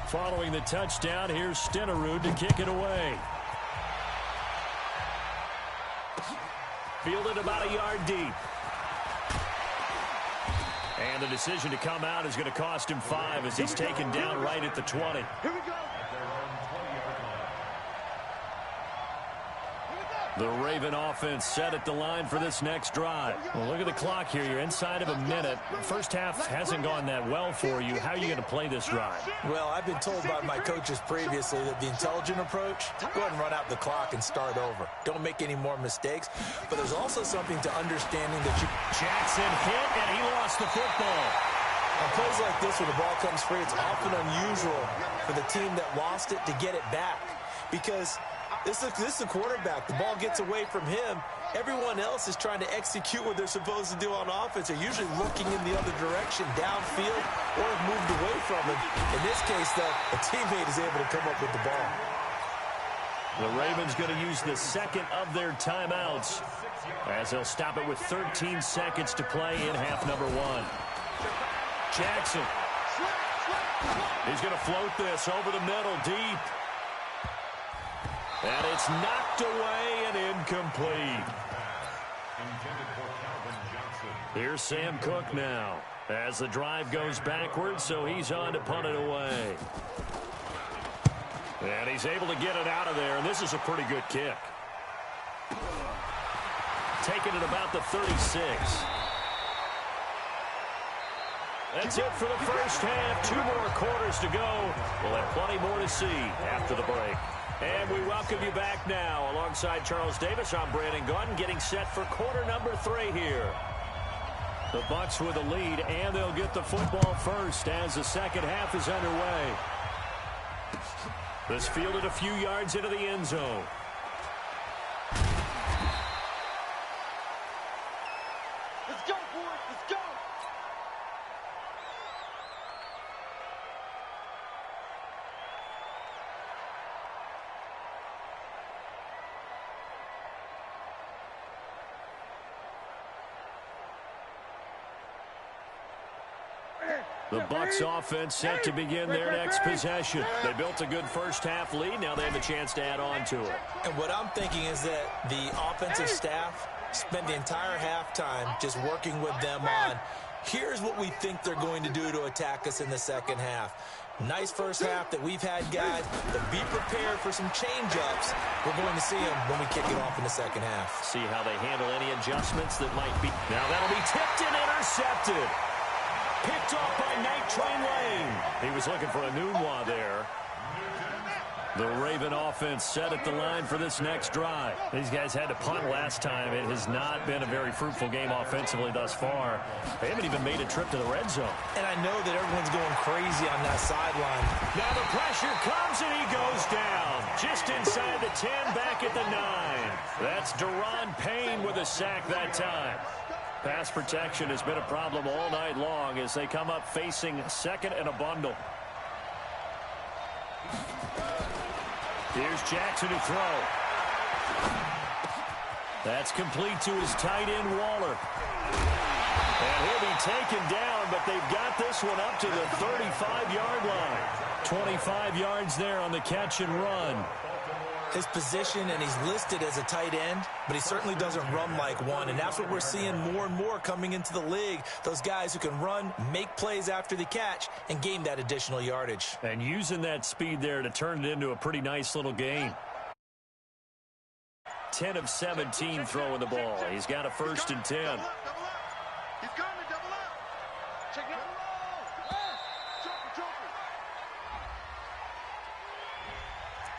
Following the touchdown, here's Stenerud to kick it away. Fielded about a yard deep. And the decision to come out is going to cost him 5 as he's taken down right at the 20. Here we go. The Raven offense set at the line for this next drive. Well, look at the clock here. You're inside of a minute. First half hasn't gone that well for you. How are you going to play this drive? Well, I've been told by my coaches previously that the intelligent approach, go ahead and run out the clock and start over. Don't make any more mistakes. But there's also something to understanding that you... Jackson hit, and he lost the football. On plays like this, when the ball comes free, it's often unusual for the team that lost it to get it back. Because this is a quarterback. The ball gets away from him. Everyone else is trying to execute what they're supposed to do on offense. They're usually looking in the other direction, downfield, or have moved away from him. In this case, though, a teammate is able to come up with the ball. The Ravens going to use the second of their timeouts as they'll stop it with 13 seconds to play in half number 1. Jackson. He's going to float this over the middle, deep. And it's knocked away and incomplete. Here's Sam Cook now as the drive goes backwards, so he's on to punt it away. And he's able to get it out of there, and this is a pretty good kick. Taking it about the 36. That's it for the first half. 2 more quarters to go. We'll have plenty more to see after the break. And we welcome you back now. Alongside Charles Davis, I'm Brandon Gunn, getting set for quarter number 3 here. The Bucs with a lead, and they'll get the football first as the second half is underway. This fielded a few yards into the end zone. Let's go, boys. Let's go. The Bucs offense set to begin their next possession. They built a good first half lead. Now they have a chance to add on to it. And what I'm thinking is that the offensive staff spent the entire halftime just working with them on, here's what we think they're going to do to attack us in the second half. Nice first half that we've had, guys, but be prepared for some change-ups. We're going to see them when we kick it off in the second half. See how they handle any adjustments that might be. Now that'll be tipped and intercepted. Picked off by Night Train Lane. He was looking for a Nunwa there. The Raven offense set at the line for this next drive. These guys had to punt last time. It has not been a very fruitful game offensively thus far. They haven't even made a trip to the red zone. And I know that everyone's going crazy on that sideline. Now the pressure comes and he goes down. Just inside the 10, back at the 9. That's Deron Payne with a sack that time. Pass protection has been a problem all night long as they come up facing second and a bundle. Here's Jackson to throw. That's complete to his tight end, Waller. And he'll be taken down, but they've got this one up to the 35-yard line. 25 yards there on the catch and run. His position, and he's listed as a tight end, but he certainly doesn't run like one, and that's what we're seeing more and more coming into the league. Those guys who can run, make plays after the catch, and gain that additional yardage. And using that speed there to turn it into a pretty nice little game. 10 of 17 throwing the ball. He's got a 1st and 10. He's coming, double up. Check it out.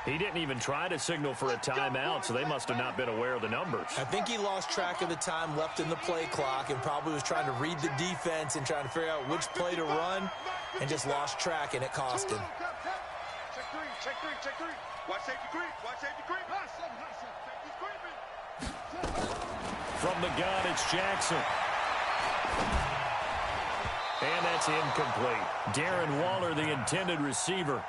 He didn't even try to signal for a timeout, so they must have not been aware of the numbers. I think he lost track of the time left in the play clock and probably was trying to read the defense and trying to figure out which play to run and just lost track, and it cost him. Check three, check three, check three. Watch safety creep, watch safety creep. Safety's creeping. From the gun, it's Jackson. And that's incomplete. Darren Waller, the intended receiver.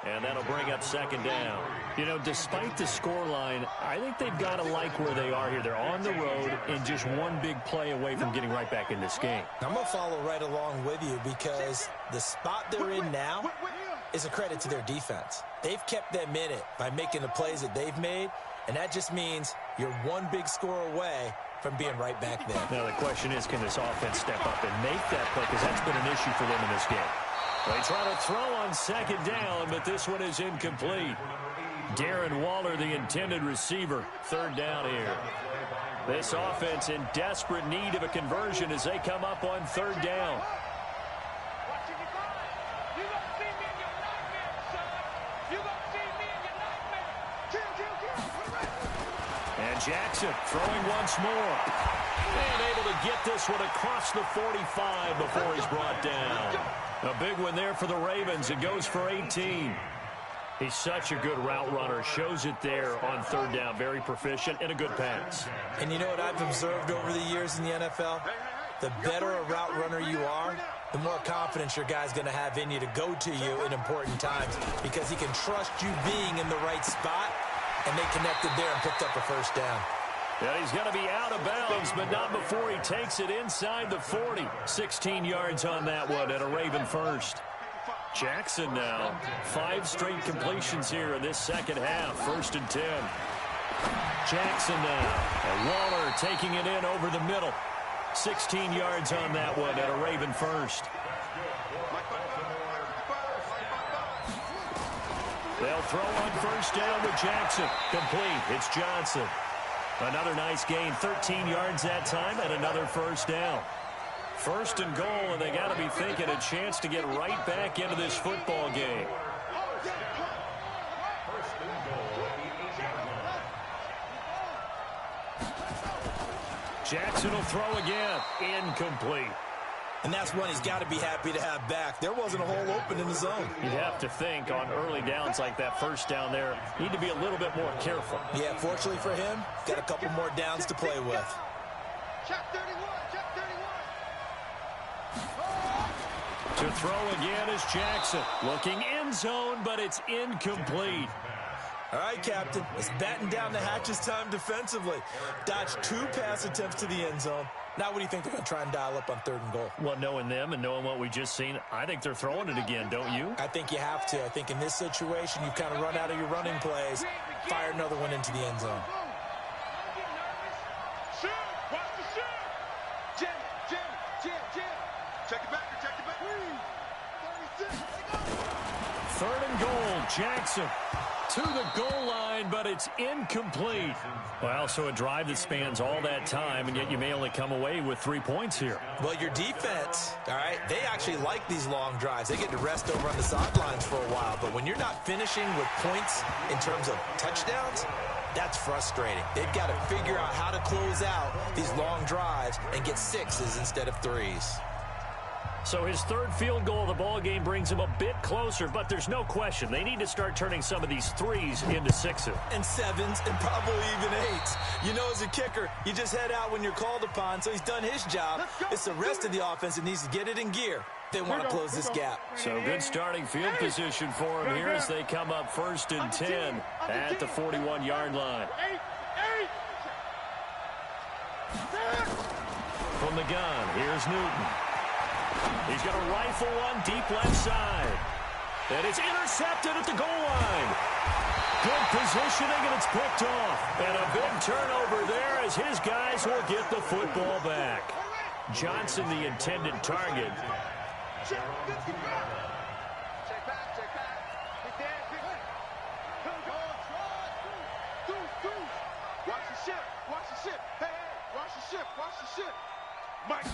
And that'll bring up second down. You know, despite the scoreline, I think they've got to like where they are here. They're on the road and just one big play away from getting right back in this game. I'm going to follow right along with you because the spot they're in now is a credit to their defense. They've kept them in it by making the plays that they've made, and that just means you're one big score away from being right back there. Now the question is, can this offense step up and make that play? Because that's been an issue for them in this game. They try to throw on second down, but this one is incomplete. Darren Waller, the intended receiver. 3rd down here. This offense in desperate need of a conversion as they come up on 3rd down. And Jackson throwing once more. And able to get this one across the 45 before he's brought down. A big one there for the Ravens. It goes for 18. He's such a good route runner. Shows it there on third down. Very proficient and a good pass. And you know what I've observed over the years in the NFL? The better a route runner you are, the more confidence your guy's going to have in you to go to you in important times because he can trust you being in the right spot, and they connected there and picked up a first down. Yeah, he's going to be out of bounds, but not before he takes it inside the 40. 16 yards on that one and a Raven first. Jackson now, 5 straight completions here in this second half. 1st and 10. Jackson now, and Waller taking it in over the middle. 16 yards on that one and a Raven first. They'll throw on first down with Jackson. Complete. It's Johnson. Another nice gain. 13 yards that time and another first down. 1st and goal, and they got to be thinking a chance to get right back into this football game. Jackson will throw again. Incomplete. And that's one he's got to be happy to have back. There wasn't a hole open in the zone. You'd have to think on early downs like that first down there, need to be a little bit more careful. Yeah, fortunately for him, got a couple more downs to play with. Check 31, check 31. To throw again is Jackson. Looking end zone, but it's incomplete. All right, Captain, let's batten down the hatches time defensively. Dodged 2 pass attempts to the end zone. Now what do you think they're going to try and dial up on 3rd and goal? Well, knowing them and knowing what we just seen, I think they're throwing it again, don't you? I think you have to. I think in this situation, you've kind of run out of your running plays. Fire another one into the end zone. Shoot! Watch the shoot! Jim! Check it back, check it back. 36, they go! 3rd and goal, Jackson to the goal line, but it's incomplete. Well, so a drive that spans all that time, and yet you may only come away with 3 points here. Well, your defense, all right, they actually like these long drives. They get to rest over on the sidelines for a while, but when you're not finishing with points in terms of touchdowns, that's frustrating. They've got to figure out how to close out these long drives and get 6s instead of 3s. So his 3rd field goal of the ball game brings him a bit closer, but there's no question they need to start turning some of these 3s into 6s. And 7s and probably even 8s. You know, as a kicker, you just head out when you're called upon, so he's done his job. It's the rest of the offense that needs to get it in gear. They want to close this gap. So good starting field position for him here as they come up 1st and 10 at the 41-yard line. From the gun, here's Newton. He's going to rifle one deep left side. And it's intercepted at the goal line. Good positioning, and it's picked off. And a big turnover there as his guys will get the football back. Johnson, the intended target. Check back. Get there, watch the ship. Hey, watch the ship. Mike.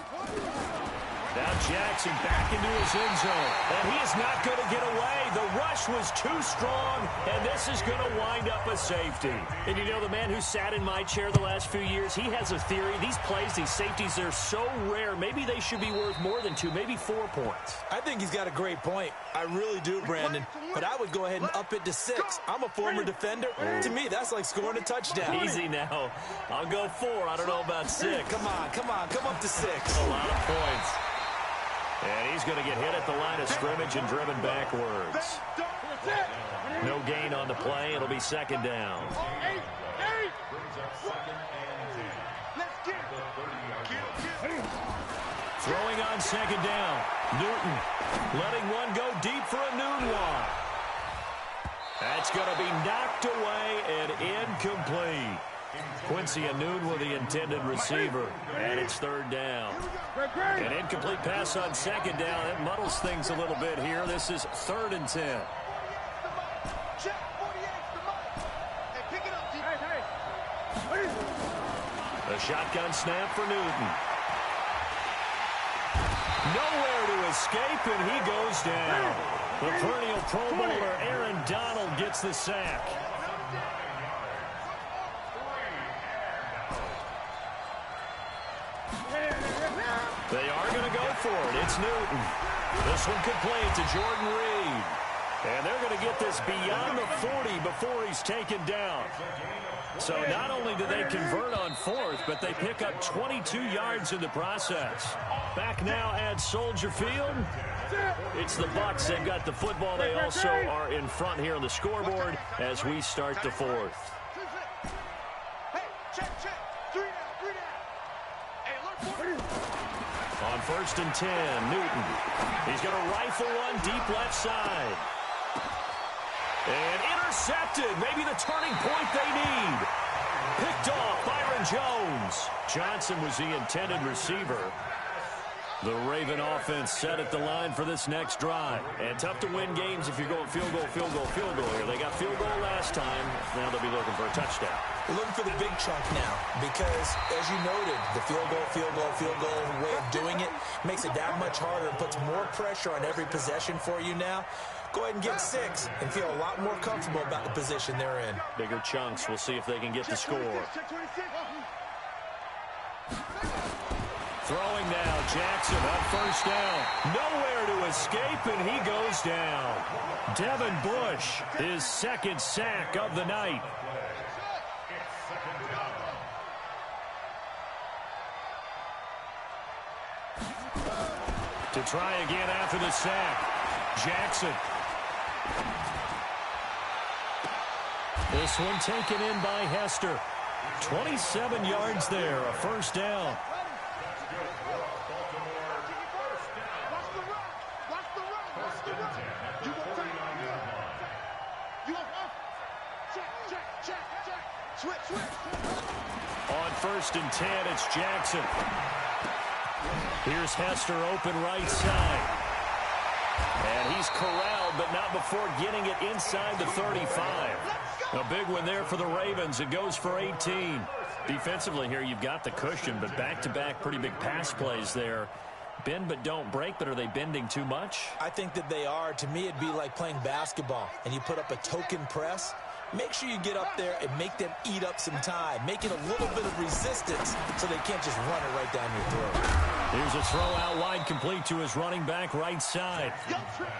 Now Jackson back into his end zone, and he is not going to get away. The rush was too strong, and this is going to wind up a safety. And you know, the man who sat in my chair the last few years, he has a theory. These plays, these safeties, they're so rare. Maybe they should be worth more than 2, maybe 4 points. I think he's got a great point. I really do, Brandon. But I would go ahead and up it to 6. I'm a former defender. To me, that's like scoring a touchdown. Easy now. I'll go 4. I don't know about 6. Come on. Come up to 6. A lot of points. And he's going to get hit at the line of scrimmage and driven backwards. No gain on the play. It'll be 2nd down. Throwing on 2nd down. Newton letting one go deep for a noon walk. That's going to be knocked away and incomplete. Quincy Anoon with the intended receiver, and it's 3rd down. An incomplete pass on 2nd down. It muddles things a little bit here. This is 3rd and 10. A shotgun snap for Newton. Nowhere to escape, and he goes down. The perennial Pro Bowler Aaron Donald gets the sack. They are going to go for it. It's Newton. This one complete to Jordan Reed. And they're going to get this beyond the 40 before he's taken down. So not only do they convert on fourth, but they pick up 22 yards in the process. Back now at Soldier Field. It's the Bucs. They've got the football. They also are in front here on the scoreboard as we start the fourth. On 1st and 10, Newton. He's going to rifle one deep left side. And intercepted. Maybe the turning point they need. Picked off Byron Jones. Johnson was the intended receiver. The Raven offense set at the line for this next drive. And tough to win games if you're going field goal, field goal, field goal here. They got field goal last time. Now they'll be looking for a touchdown. We're looking for the big chunk now because, as you noted, the field goal way of doing it makes it that much harder and puts more pressure on every possession for you now. Go ahead and get 6 and feel a lot more comfortable about the position they're in. Bigger chunks. We'll see if they can get the score. Throwing now, Jackson on 1st down. Nowhere to escape, and he goes down. Devin Bush, his 2nd sack of the night. To try again after the sack, Jackson. This one taken in by Hester. 27 yards there, a 1st down. On 1st and 10, it's Jackson. Here's Hester open right side. And he's corralled, but not before getting it inside the 35. A big one there for the Ravens. It goes for 18. Defensively here, you've got the cushion, but back-to-back pretty big pass plays there. Bend but don't break, but are they bending too much? I think that they are. To me, it'd be like playing basketball, and you put up a token press. Make sure you get up there and make them eat up some time. Make it a little bit of resistance so they can't just run it right down your throat. Here's a throw out wide complete to his running back right side.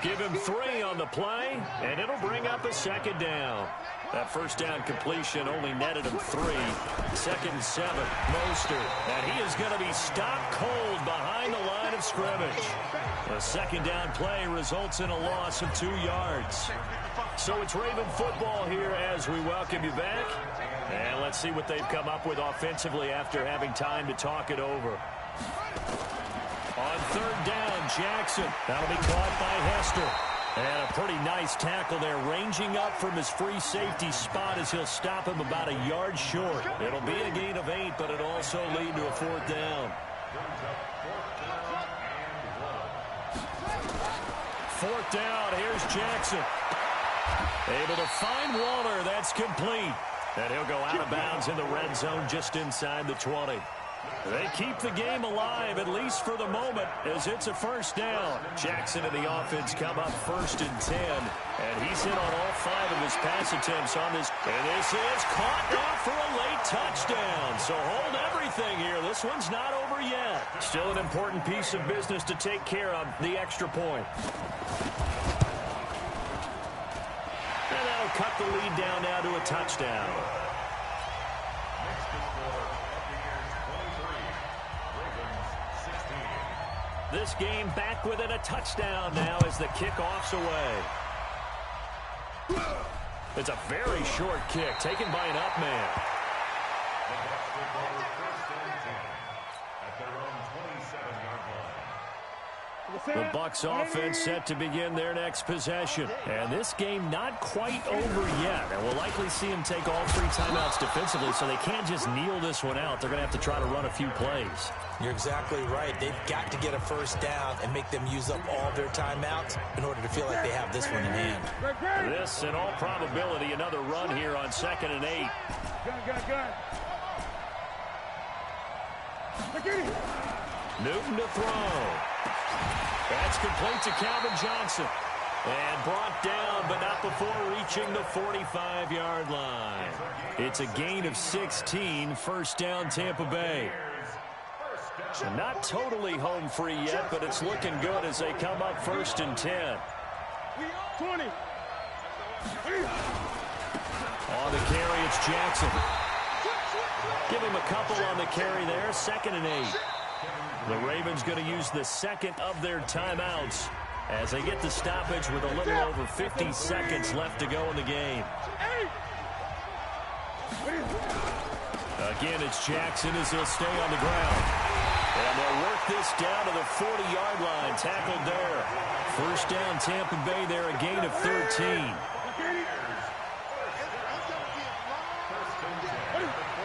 Give him 3 on the play, and it'll bring up a 2nd down. That 1st down completion only netted him 3. 2nd and 7, Mostert. And he is going to be stopped cold behind the line of scrimmage. A 2nd down play results in a loss of 2 yards. So it's Raven football here as we welcome you back. And let's see what they've come up with offensively after having time to talk it over. On 3rd down, Jackson. That'll be caught by Hester. And a pretty nice tackle there, ranging up from his free safety spot as he'll stop him about a yard short. It'll be a gain of 8, but it'll also lead to a 4th down. 4th down, here's Jackson. Able to find Waller, that's complete. And he'll go out of bounds in the red zone just inside the 20. They keep the game alive, at least for the moment, as it's a 1st down. Jackson and the offense come up 1st and 10, and he's hit on all 5 of his pass attempts on this. And this is caught now for a late touchdown. So hold everything here. This one's not over yet. Still an important piece of business to take care of, the extra point. And that'll cut the lead down now to a touchdown. This game back within a touchdown now as the kickoff's away. It's a very short kick taken by an up man. The Bucs offense set to begin their next possession. And this game not quite over yet. And we'll likely see them take all 3 timeouts defensively, so they can't just kneel this one out. They're going to have to try to run a few plays. You're exactly right. They've got to get a 1st down and make them use up all their timeouts in order to feel like they have this one in hand. This, in all probability, another run here on 2nd and 8. Newton to throw. That's complete to Calvin Johnson. And brought down, but not before reaching the 45-yard line. It's a gain of 16, 1st down Tampa Bay. Not totally home free yet, but it's looking good as they come up 1st and 10. 20. On the carry, it's Jackson. Give him a couple on the carry there. 2nd and 8. The Ravens going to use the second of their timeouts as they get the stoppage with a little over 50 seconds left to go in the game. Again, it's Jackson as he'll stay on the ground. And they'll work this down to the 40-yard line. Tackled there. 1st down, Tampa Bay there, a gain of 13.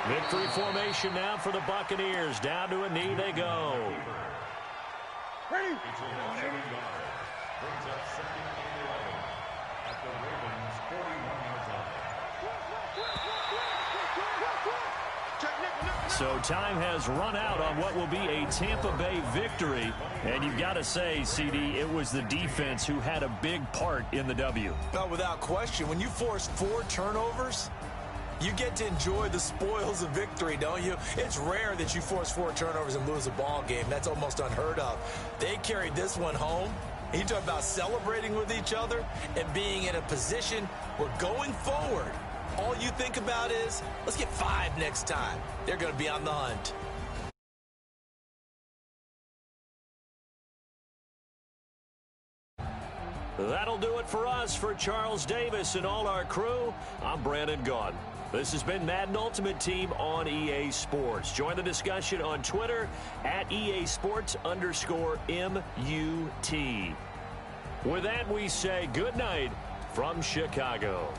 Victory formation now for the Buccaneers. Down to a knee they go. Brings up 2nd and 11 at the Ravens' 41-yard line. So time has run out on what will be a Tampa Bay victory. And you've got to say, CD, it was the defense who had a big part in the W. No, without question. When you force 4 turnovers, you get to enjoy the spoils of victory, don't you? It's rare that you force 4 turnovers and lose a ball game. That's almost unheard of. They carried this one home. You talk about celebrating with each other and being in a position where going forward, all you think about is, let's get 5 next time. They're going to be on the hunt. That'll do it for us. For Charles Davis and all our crew, I'm Brandon Gaudin. This has been Madden Ultimate Team on EA Sports. Join the discussion on Twitter at EA Sports_MUT. With that, we say good night from Chicago.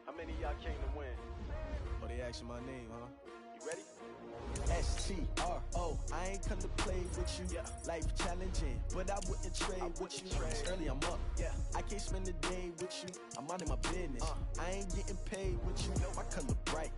How many of y'all came to win? Oh, they asking my name, huh? You ready? STRO, I ain't come to play with you. Life challenging, but I wouldn't trade with you. It's early, I'm up. I can't spend the day with you. I'm out of my business. I ain't getting paid with you. My color bright.